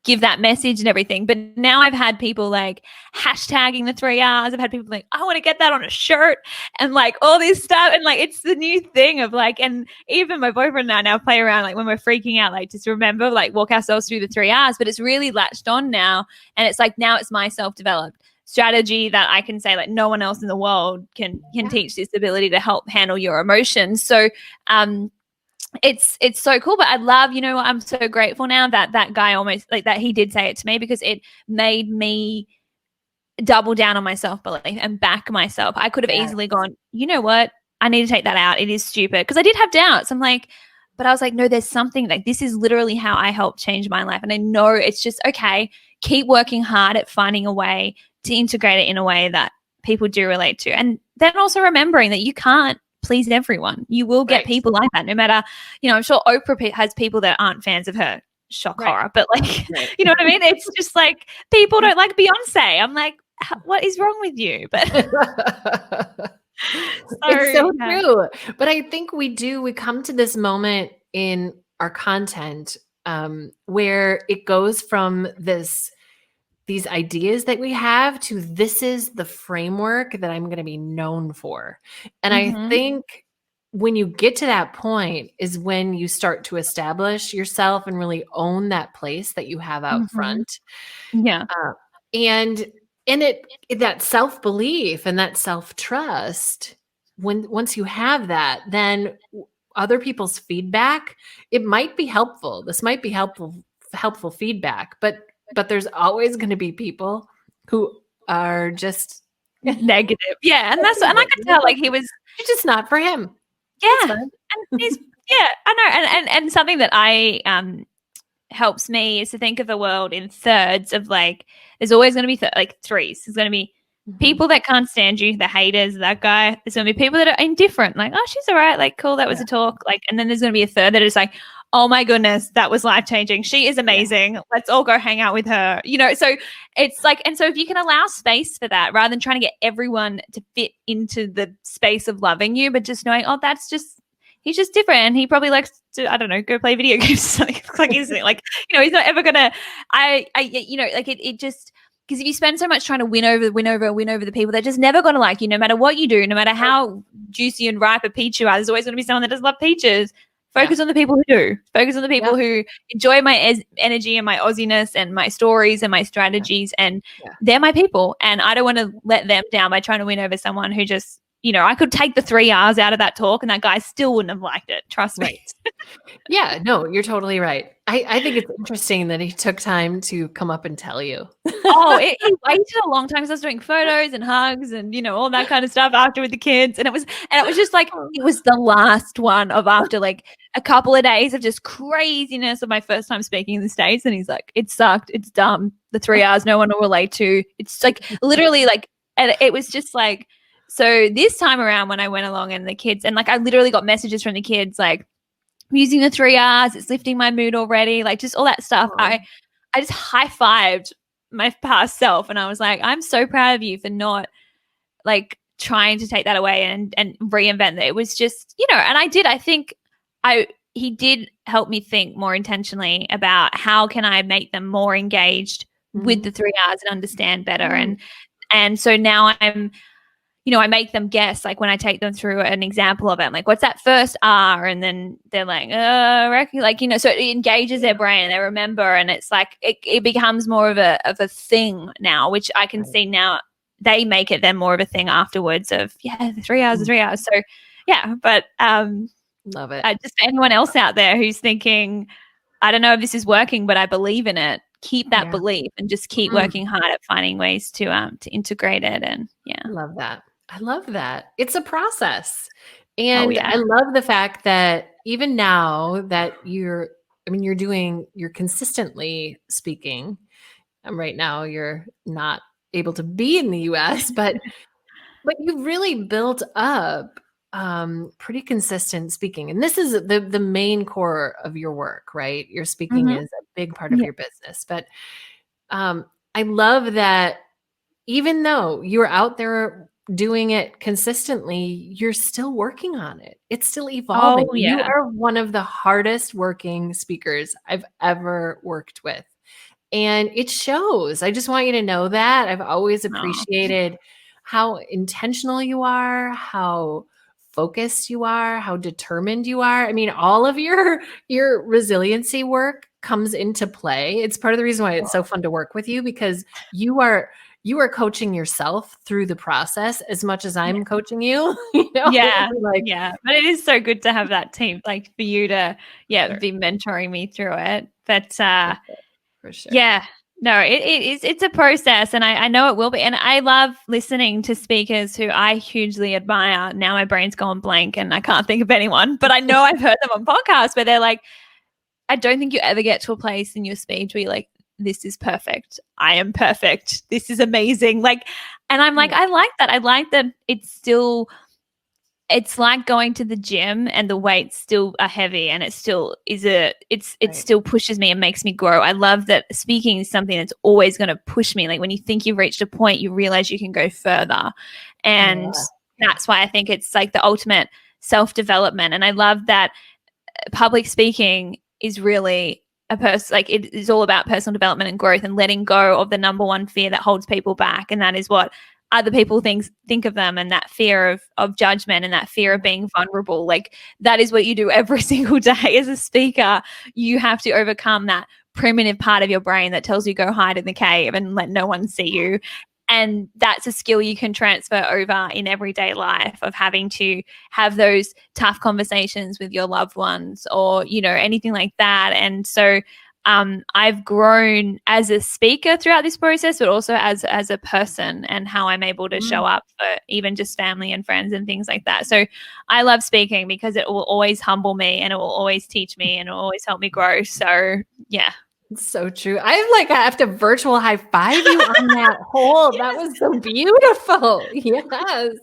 give that message and everything. But now I've had people like hashtagging the 3 R's. I've had people like, I want to get that on a shirt and like all this stuff. And like, it's the new thing of like, and even my boyfriend and I now play around, like when we're freaking out, like just remember, like walk ourselves through the 3 R's, but it's really latched on now. And it's like, now it's my self-developed strategy that I can say like no one else in the world can teach this ability to help handle your emotions. So it's so cool. But I love, I'm so grateful now that guy almost like that he did say it to me, because it made me double down on my self-belief and back myself. I could have easily gone, you know what, I need to take that out. It is stupid, because I did have doubts. I'm like, but I was like, no, there's something like this is literally how I helped change my life. And I know it's just okay. Keep working hard at finding a way to integrate it in a way that people do relate to. And then also remembering that you can't please everyone. You will get people like that, no matter, I'm sure Oprah has people that aren't fans of her shock horror, but like, you know what I mean? It's just like people don't like Beyonce. I'm like, what is wrong with you? But it's so true. But I think we come to this moment in our content where it goes from these ideas that we have to this is the framework that I'm going to be known for. And I think when you get to that point is when you start to establish yourself and really own that place that you have out front. Yeah. And that self-belief and that self-trust, once you have that, then other people's feedback, it might be helpful. This might be helpful feedback, but there's always going to be people who are just negative. Yeah. And I could tell like it's just not for him. Yeah. And he's, I know. And something that I, helps me is to think of the world in thirds of like, there's always going to be like threes. There's going to be people that can't stand you, the haters, that guy. There's going to be people that are indifferent, like, oh, she's all right, like, cool, that was a talk. Like, and then there's going to be a third that is like, oh my goodness, that was life-changing. She is amazing. Let's all go hang out with her. So it's like, and so if you can allow space for that, rather than trying to get everyone to fit into the space of loving you, but just knowing, oh, he's just different. And he probably likes to, I don't know, go play video games or something. Like, isn't it? Like, he's not ever going to, it just, because if you spend so much trying to win over the people, they're just never going to like you, no matter what you do, no matter how juicy and ripe a peach you are. There's always going to be someone that doesn't love peaches. Focus on the people who do. Focus on the people who enjoy my energy and my Aussiness and my stories and my strategies. And they're my people. And I don't want to let them down by trying to win over someone who just, I could take the 3 R's out of that talk and that guy still wouldn't have liked it. Trust me. Yeah, no, you're totally right. I think it's interesting that he took time to come up and tell you. He waited a long time because I was doing photos and hugs and, all that kind of stuff after with the kids. And it was just like, it was the last one of after like a couple of days of just craziness of my first time speaking in the States. And he's like, it sucked. It's dumb. The 3 R's no one will relate to. It's like literally like, and it was just like, so this time around when I went along and the kids, and like I literally got messages from the kids like, I'm using the 3 R's, it's lifting my mood already, like just all that stuff. I just high-fived my past self and I was like, I'm so proud of you for not like trying to take that away and reinvent that. It was just, and I think he did help me think more intentionally about how can I make them more engaged with the 3 R's and understand better. And so now I'm I make them guess, like when I take them through an example of it, I'm like, what's that first R? And then they're like, like, so it engages their brain and they remember. And it's like, it becomes more of a thing now, which I can see now they make it then more of a thing afterwards of, the 3 hours is 3 hours. So yeah, but love it. Just for anyone else out there who's thinking, I don't know if this is working, but I believe in it. Keep that belief and just keep working hard at finding ways to integrate it. And I love that. I love that. It's a process. And I love the fact that even now that you're consistently speaking. Right now you're not able to be in the US, but you've really built up pretty consistent speaking. And this is the main core of your work, right? Your speaking is a big part of your business. But I love that even though you're out there doing it consistently, you're still working on it. It's still evolving. You are one of the hardest working speakers I've ever worked with. And it shows. I just want you to know that. I've always appreciated how intentional you are, how focused you are, how determined you are. I mean, all of your resiliency work comes into play. It's part of the reason why it's so fun to work with you, because you are coaching yourself through the process as much as I'm coaching you. Yeah. But it is so good to have that team, like for you to, be mentoring me through it. But for sure. Yeah, no, it's a process, and I know it will be. And I love listening to speakers who I hugely admire. Now my brain's gone blank and I can't think of anyone, but I know I've heard them on podcasts where they're like, I don't think you ever get to a place in your speech where you're like, this is perfect. I am perfect. This is amazing. Like, and I'm like, I like that. I like that it's like going to the gym and the weights still are heavy and it still still pushes me and makes me grow. I love that speaking is something that's always going to push me. Like when you think you've reached a point, you realize you can go further. And that's why I think it's like the ultimate self-development. And I love that public speaking is really it is all about personal development and growth and letting go of the number one fear that holds people back. And that is what other people think of them, and that fear of judgment and that fear of being vulnerable. Like that is what you do every single day as a speaker. You have to overcome that primitive part of your brain that tells you go hide in the cave and let no one see you. And that's a skill you can transfer over in everyday life, of having to have those tough conversations with your loved ones or, anything like that. And so I've grown as a speaker throughout this process, but also as a person, and how I'm able to show up for even just family and friends and things like that. So I love speaking because it will always humble me and it will always teach me and it will always help me grow. So yeah. It's so true. I have to virtual high five you on that hole. Yes. That was so beautiful. Yes.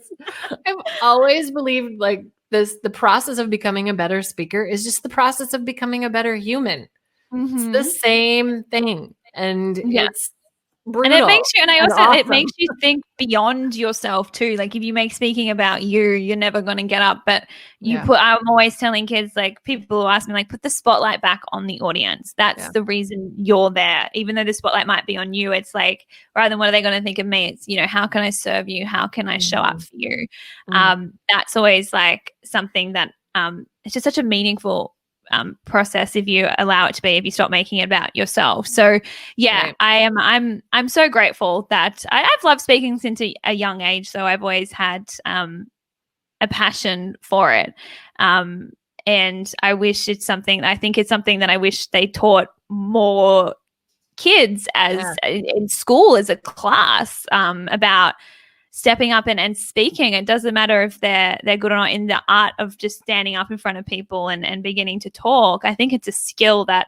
I've always believed the process of becoming a better speaker is just the process of becoming a better human. It's the same thing. And it's brutal. And it makes you, and I also, awesome. It makes you think beyond yourself too. Like if you make speaking about you're never going to get up, but I'm always telling kids, like people who ask me, like, put the spotlight back on the audience. That's the reason you're there. Even though the spotlight might be on you, it's like, rather than what are they going to think of me? It's, how can I serve you? How can I show up for you? That's always like something that, it's just such a meaningful process if you allow it to be, if you stop making it about yourself. So I'm so grateful that I've loved speaking since a young age. So I've always had a passion for it. And I wish I think it's something that I wish they taught more kids in school as a class, about stepping up and speaking. It doesn't matter if they're good or not in the art of just standing up in front of people and beginning to talk. I think it's a skill that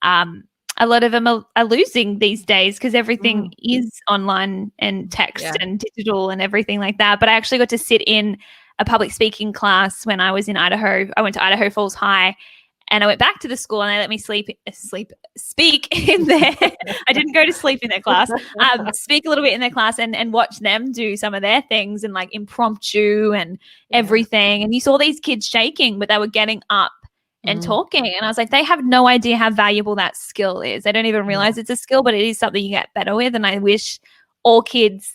a lot of them are losing these days because everything is online and text and digital and everything like that. But I actually got to sit in a public speaking class when I was in Idaho. I went to Idaho Falls High. And I went back to the school and they let me speak in there. I didn't go to sleep in their class, speak a little bit in their class and watch them do some of their things and like impromptu and everything. And you saw these kids shaking, but they were getting up and talking. And I was like, they have no idea how valuable that skill is. They don't even realize it's a skill, but it is something you get better with. And I wish all kids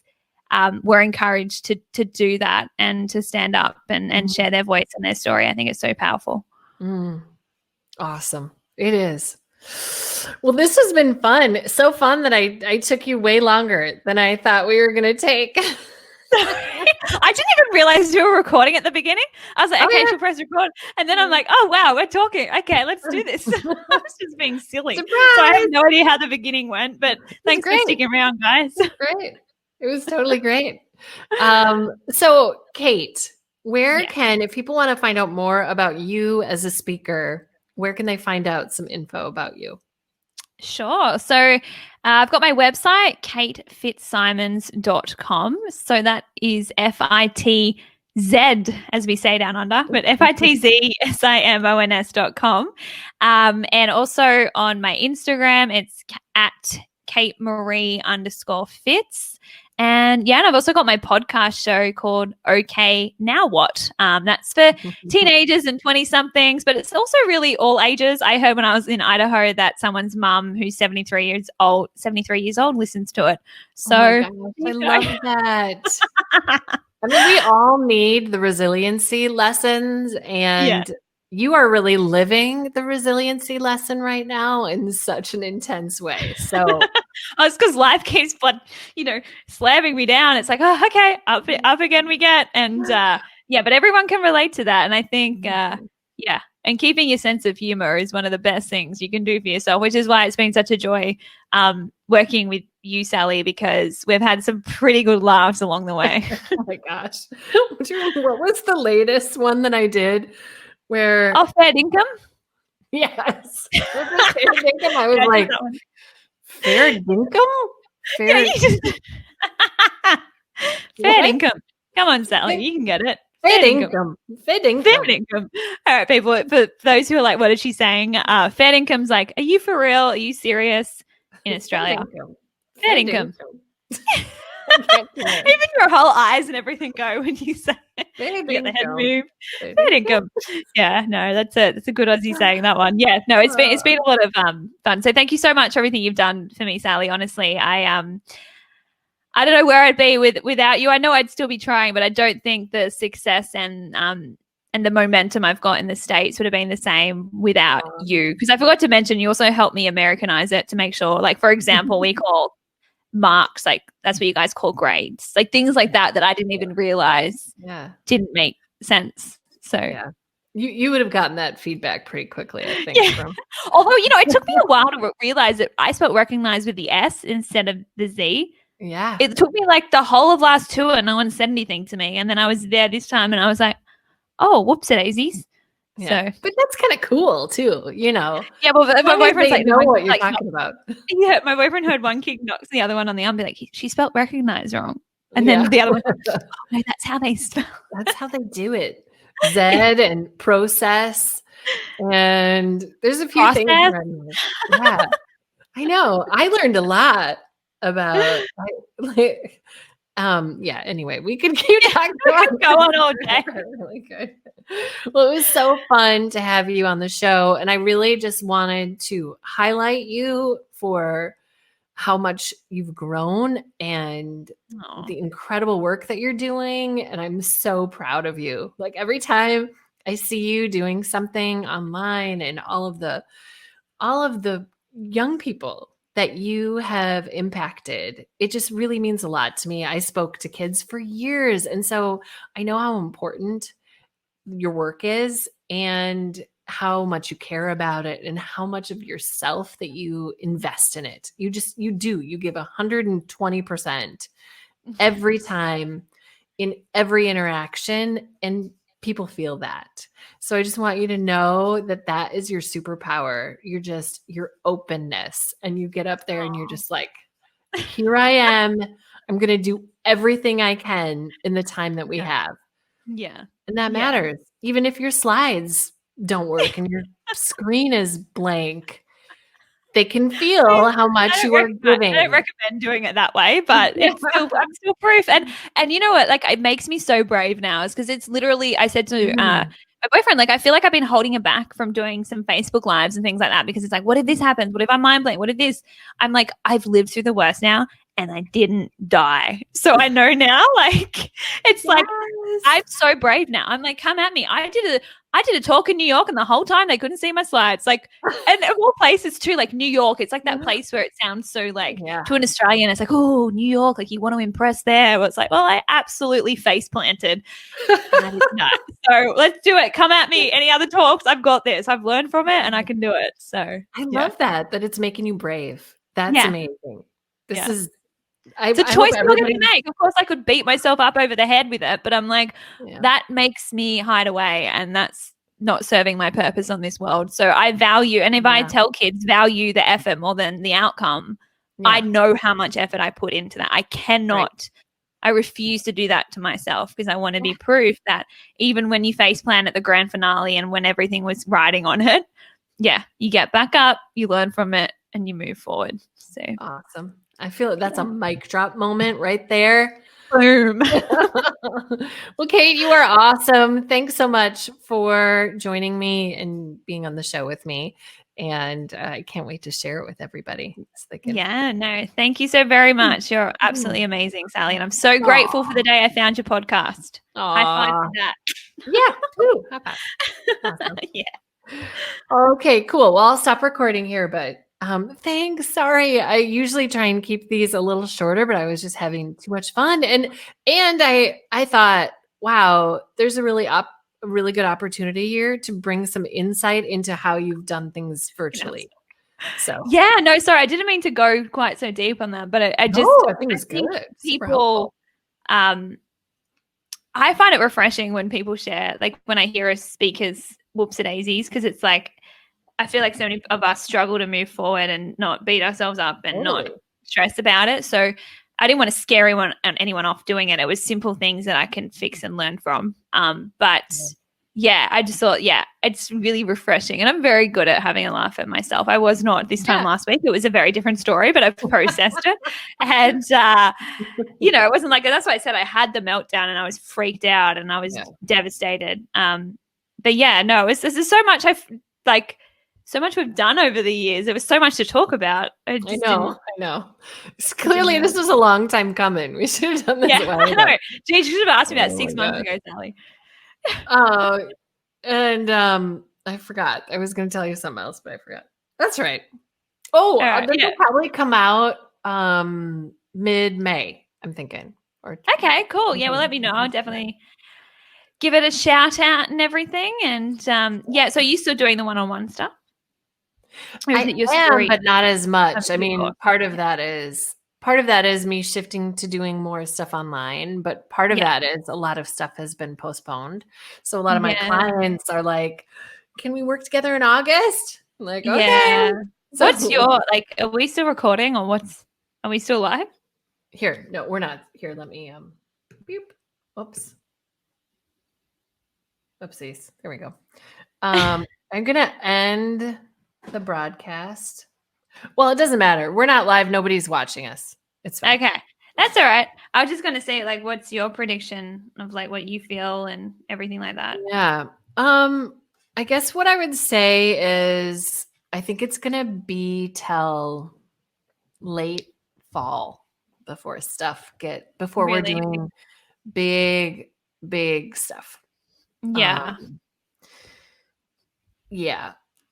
were encouraged to do that and to stand up and share their voice and their story. I think it's so powerful. Awesome. It is. Well, this has been fun. So fun that I took you way longer than I thought we were going to take. I didn't even realize you were recording at the beginning. I was like, okay, she'll press record. And then I'm like, oh, wow, we're talking. Okay, let's do this. I was just being silly. Surprise! So I have no idea how the beginning went, but thanks for sticking around, guys. Great. It was totally great. So, Kate, where can, if people want to find out more about you as a speaker, where can they find out some info about you? Sure. So I've got my website, katefitzsimons.com. So that is FITZ, as we say down under, but FITZSIMONS.com. And also on my Instagram, it's at KateMarie_Fitz. And I've also got my podcast show called Okay, Now What? That's for teenagers and 20-somethings, but it's also really all ages. I heard when I was in Idaho that someone's mum, who's 73 years old, listens to it. So I love that. I mean, we all need the resiliency lessons, and you are really living the resiliency lesson right now in such an intense way. So it's because life keeps, slamming me down. It's like, oh, okay, up again we get. And but everyone can relate to that. And I think, and keeping your sense of humor is one of the best things you can do for yourself, which is why it's been such a joy working with you, Sally, because we've had some pretty good laughs along the way. Oh my gosh. What was the latest one that I did? Where fair income? Yes. Fair income. I was like, fair income? Fair income. Come on, Sally, you can get it. Fair income. All right, people, for those who are like, what is she saying? Fair income's like, are you for real? Are you serious? In Australia. Fair income. Even your whole eyes and everything go when you say it. You get the head move. Fair income. Yeah, no, that's a good Aussie saying, that one. Yeah, no, it's been a lot of fun. So thank you so much for everything you've done for me, Sally. Honestly, I don't know where I'd be without you. I know I'd still be trying, but I don't think the success and the momentum I've got in the States would have been the same without you. Because I forgot to mention, you also helped me Americanize it to make sure, like, for example, we call marks, like that's what you guys call grades, like things like that I didn't even realize didn't make sense. So you would have gotten that feedback pretty quickly, I think. Although it took me a while to realize that I spelled recognize with the S instead of the Z. It took me like the whole of last tour, no one said anything to me, and then I was there this time and I was like, oh, whoops daisies. So, but that's kind of cool too, Yeah, well, my boyfriend's like, know what you're talking about. Yeah, my boyfriend heard one kid knocks the other one on the arm, be like, she spelled recognize wrong, and then the other one, oh, no, that's how they spell. That's how they do it. Z and process, and there's a few things. Yeah, I know. I learned a lot about. Anyway, we could keep talking about go on all day. Really good. Well, it was so fun to have you on the show, and I really just wanted to highlight you for how much you've grown and the incredible work that you're doing, and I'm so proud of you. Like, every time I see you doing something online and all of the young people that you have impacted, it just really means a lot to me. I spoke to kids for years, and so I know how important your work is and how much you care about it and how much of yourself that you invest in it. You give 120% every time in every interaction, and people feel that. So I just want you to know that that is your superpower. Your openness, and you get up there and you're just like, here I am. I'm going to do everything I can in the time that we have. Yeah. And that matters. Even if your slides don't work and your screen is blank, they can feel how much you are giving. I don't recommend doing it that way, but I'm still proof. And you know what? Like, it makes me so brave now, is because it's literally, I said to my boyfriend, like, I feel like I've been holding it back from doing some Facebook lives and things like that, because it's like, what if this happens? What if I'm mind blank? What if this? I'm like, I've lived through the worst now, and I didn't die. So I know now, like, it's like, I'm so brave now. I'm like, come at me. I did a talk in New York, and the whole time they couldn't see my slides. Like, and of all places too, like New York, it's like that place where it sounds so like to an Australian, it's like, oh, New York, like you want to impress there. Well, it's like, well, I absolutely face planted. So let's do it. Come at me. Any other talks? I've got this. I've learned from it, and I can do it. So I love that it's making you brave. That's amazing. This is. It's a choice I'm not going to make. Of course, I could beat myself up over the head with it, but I'm like, that makes me hide away, and that's not serving my purpose on this world. So I value, and if I tell kids value the effort more than the outcome, I know how much effort I put into that. I cannot, I refuse to do that to myself, because I want to be proof that even when you face plan at the grand finale and when everything was riding on it, you get back up, you learn from it, and you move forward. So awesome. I feel like that's a mic drop moment right there. Boom. Well, Kate, you are awesome. Thanks so much for joining me and being on the show with me. And I can't wait to share it with everybody. No, thank you so very much. You're absolutely amazing, Sally. And I'm so grateful for the day I found your podcast. High five for that. Woo, high five. Awesome. Okay, cool. Well, I'll stop recording here, but thanks. Sorry. I usually try and keep these a little shorter, but I was just having too much fun. And I thought, wow, there's a really good opportunity here to bring some insight into how you've done things virtually. So sorry. I didn't mean to go quite so deep on that, but I think it's good. People, I find it refreshing when people share, like when I hear a speaker's whoopsie-daisies, because it's like, I feel like so many of us struggle to move forward and not beat ourselves up and not stress about it. So I didn't want to scare anyone off doing it. It was simple things that I can fix and learn from. But I just thought, it's really refreshing. And I'm very good at having a laugh at myself. I was not this time last week. It was a very different story, but I've processed it. And, it wasn't like, that's why I said I had the meltdown and I was freaked out and I was devastated. But there's so much so much we've done over the years. There was so much to talk about. I know. Clearly, this was a long time coming. We should have done this a while ago. I know. Geez, you should have asked me that 6 months ago, Sally. And I forgot. I was going to tell you something else, but I forgot. That's right. Oh, this will probably come out mid-May, I'm thinking. Okay, cool. Yeah, well, let me know. I'll definitely give it a shout out and everything. And so you're still doing the one-on-one stuff? I am, but not as much. I mean, part of that is me shifting to doing more stuff online, but part of that is a lot of stuff has been postponed. So a lot of my clients are like, can we work together in August? I'm like, okay. So what's your, are we still recording or are we still live? Here. No, we're not. Here, let me, beep. Oops. Oopsies. There we go. I'm going to end the broadcast. Well, it doesn't matter. We're not live. Nobody's watching us. It's fine. Okay. That's all right. I was just going to say, what's your prediction of what you feel and everything like that? Yeah. I guess what I would say is I think it's going to be till late fall before we're doing big stuff. Yeah.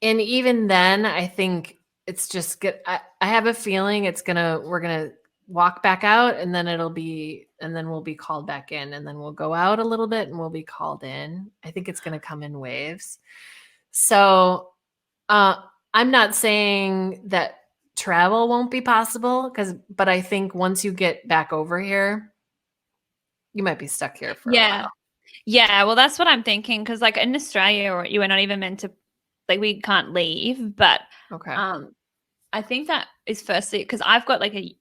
And even then, I think it's just good. I have a feeling we're going to walk back out and then we'll be called back in and then we'll go out a little bit and we'll be called in. I think it's going to come in waves. So, I'm not saying that travel won't be possible but I think once you get back over here, you might be stuck here for a while. Yeah. Well, that's what I'm thinking. Cause in Australia, you are not even meant to, we can't leave, but I think that is firstly because I've got a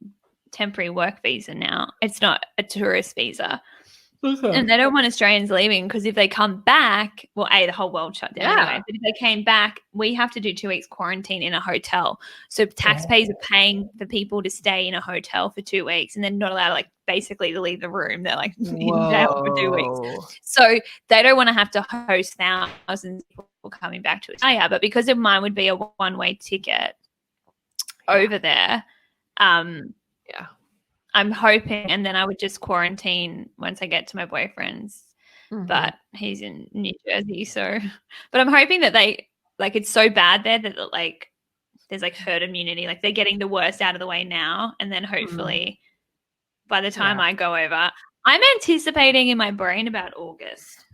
temporary work visa now. It's not a tourist visa. Okay. And they don't want Australians leaving because if they come back, well, the whole world shut down anyway. But if they came back, we have to do 2 weeks quarantine in a hotel. So taxpayers are paying for people to stay in a hotel for 2 weeks and then not allowed basically to leave the room. They're in jail for 2 weeks. So they don't want to have to host thousands of people coming back to Australia. But because of mine would be a one-way ticket over there, I'm hoping, and then I would just quarantine once I get to my boyfriend's. But he's in New Jersey, so. But I'm hoping that it's so bad there that like there's like herd immunity, like they're getting the worst out of the way now, and then hopefully by the time I go over, I'm anticipating in my brain about August.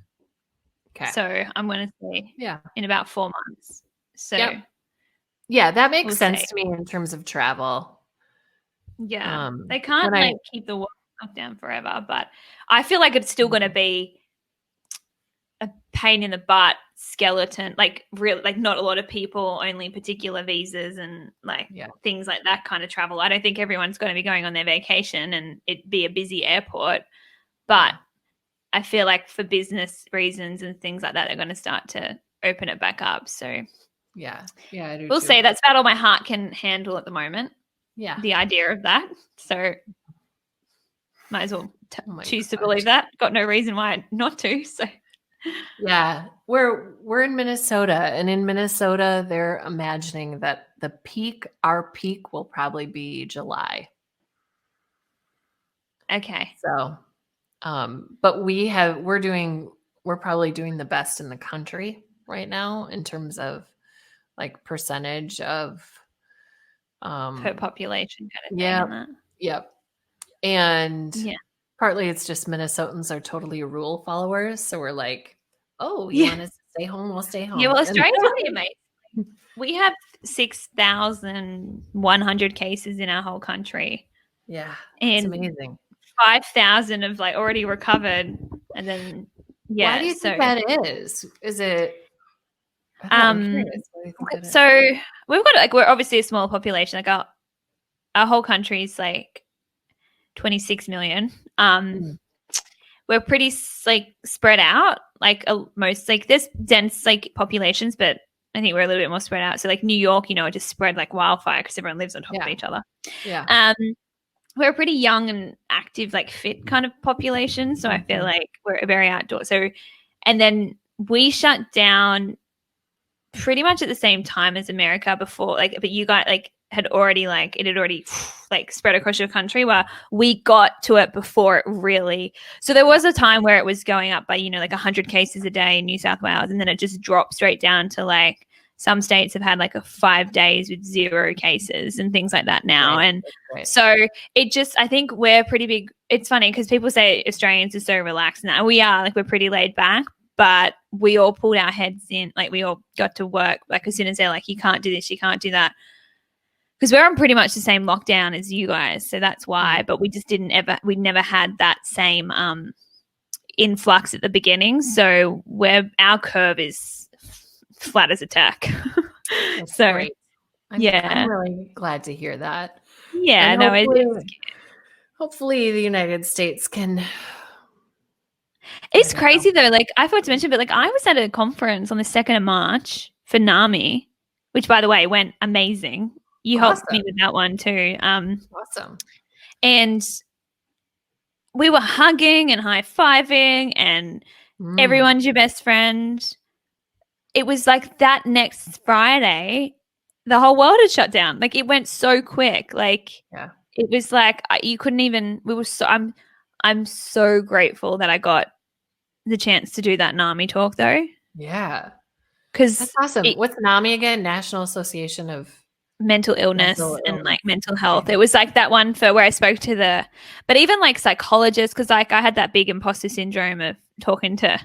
Okay. So I'm going to say in about 4 months. So yeah, that makes sense to me in terms of travel. Yeah, they can't keep the lockdown forever, but I feel like it's still going to be a pain in the butt skeleton, like real, like not a lot of people, only particular visas and like things like that kind of travel. I don't think everyone's going to be going on their vacation and it be a busy airport, but I feel like for business reasons and things like that, they're going to start to open it back up. So yeah, I do we'll too. see. That's about all my heart can handle at the moment. Yeah, the idea of that. So might as well choose to believe that. Got no reason why not to. So yeah, we're in Minnesota, and in Minnesota, they're imagining that our peak will probably be July. Okay. So, but we're probably doing the best in the country right now in terms of like percentage of per population kind of thing. On that. Yep. And partly it's just Minnesotans are totally rule followers. So we're like, oh, you want us to stay home? We'll stay home. Yeah, well, Australia's pretty amazing. We have 6,100 cases in our whole country. Yeah, it's amazing. 5,000 have like already recovered, and then why do you think that is? Is it? So we've got like, we're obviously a small population. Like our whole country is like 26 million. We're pretty like spread out. Like most like there's dense like populations, but I think we're a little bit more spread out. So like New York, just spread like wildfire because everyone lives on top of each other. Yeah. We're a pretty young and active, like fit kind of population. So I feel like we're very outdoor. So, and then we shut down pretty much at the same time as America before, like, but you guys like had already like, it had already like spread across your country where we got to it before it really. So there was a time where it was going up by, like 100 cases a day in New South Wales. And then it just dropped straight down to like, some states have had like 5 days with 0 cases and things like that now. And so it just, I think we're pretty big. It's funny because people say Australians are so relaxed now. We are, like, we're pretty laid back, but we all pulled our heads in. Like we all got to work. Like as soon as they're like, you can't do this, you can't do that. Because we're on pretty much the same lockdown as you guys. So that's why, but we just we never had that same influx at the beginning. So our curve is flat as a tack. So great. I'm really glad to hear that. Yeah, hopefully the United States can. It's crazy though. Like I forgot to mention, but like I was at a conference on the 2nd of March for NAMI, which by the way went amazing. You helped me with that one too. Awesome. And we were hugging and high-fiving and everyone's your best friend. It was like that next Friday, the whole world had shut down. Like it went so quick. Like it was like you couldn't even. We were so. I'm so grateful that I got the chance to do that NAMI talk though. Yeah, because that's awesome. What's NAMI again? National Association of Mental Illness and like mental health. It was like that one for where I spoke to but even like psychologists, because like I had that big imposter syndrome of talking to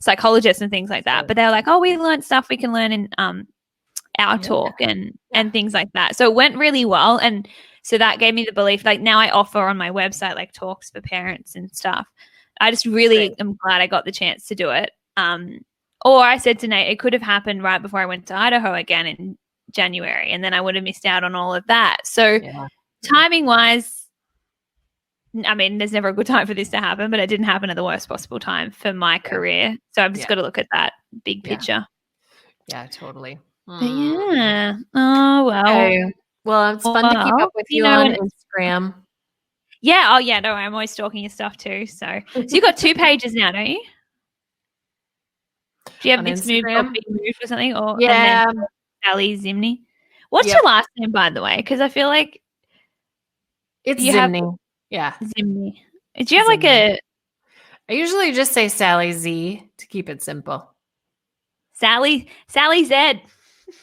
psychologists and things like that, but they're like, oh, we learned stuff we can learn in our talk and things like that. So it went really well, and so that gave me the belief. Like now I offer on my website like talks for parents and stuff. I just really am glad I got the chance to do it. Or I said to Nate, it could have happened right before I went to Idaho again in January, and then I would have missed out on all of that. So timing wise, I mean, there's never a good time for this to happen, but it didn't happen at the worst possible time for my career. So I've just got to look at that big picture. Yeah, totally. But yeah. Oh, well. Okay. Well, it's fun to keep up with you on Instagram. Yeah. Oh, yeah. No, I'm always stalking your stuff too. So you got 2 pages now, don't you? Do you have This Moved or Big Moved or something? Or Sally Zimney. What's your last name, by the way? Because I feel like it's Zimney. Yeah. Zimney. Do you have like I usually just say Sally Z to keep it simple. Sally Z?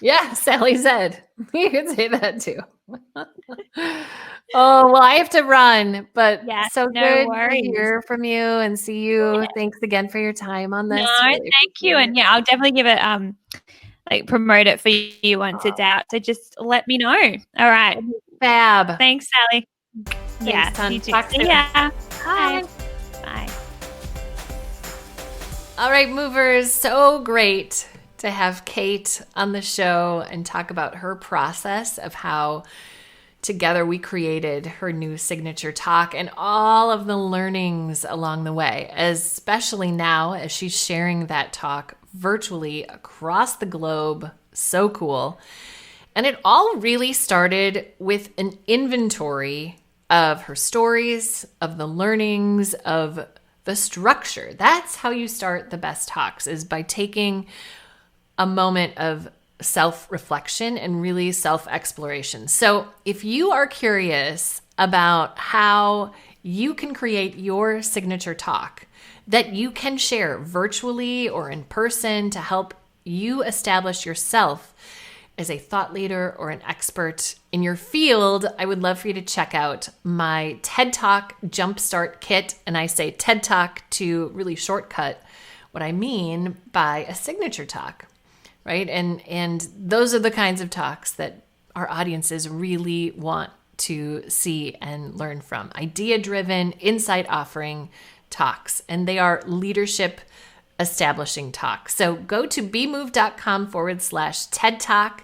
Yeah, Sally Z. You can say that too. Oh, well, I have to run, but so no good worries. to hear from you and see you. Yeah. Thanks again for your time on this. No, really thank you. And yeah, I'll definitely give it like promote it for you once it's out. So just let me know. All right. Fab. Thanks, Sally. Thanks, you too. Talk soon. Yeah. Bye. Bye. All right, movers. So great to have Kate on the show and talk about her process of how together we created her new signature talk and all of the learnings along the way, especially now as she's sharing that talk virtually across the globe. So cool. And it all really started with an inventory of her stories, of the learnings, of the structure. That's how you start the best talks, is by taking a moment of self-reflection and really self-exploration. So if you are curious about how you can create your signature talk that you can share virtually or in person to help you establish yourself as a thought leader or an expert in your field, I would love for you to check out my TED Talk Jumpstart Kit. And I say TED Talk to really shortcut what I mean by a signature talk. Right. And those are the kinds of talks that our audiences really want to see and learn from. Idea-driven, insight offering talks. And they are leadership establishing talks. So go to bemoved.com/TED Talk.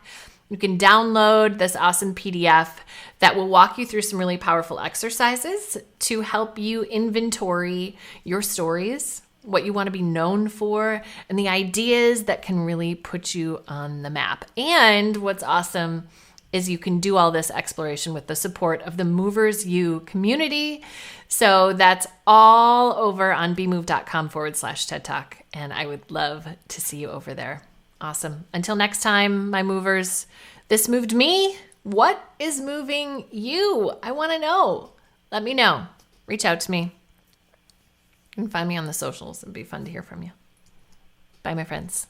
You can download this awesome PDF that will walk you through some really powerful exercises to help you inventory your stories, what you want to be known for, and the ideas that can really put you on the map. And what's awesome is you can do all this exploration with the support of the Movers U community. So that's all over on bemoved.com/TED Talk. And I would love to see you over there. Awesome. Until next time, my movers, this moved me. What is moving you? I want to know. Let me know. Reach out to me. You can find me on the socials. It'd be fun to hear from you. Bye, my friends.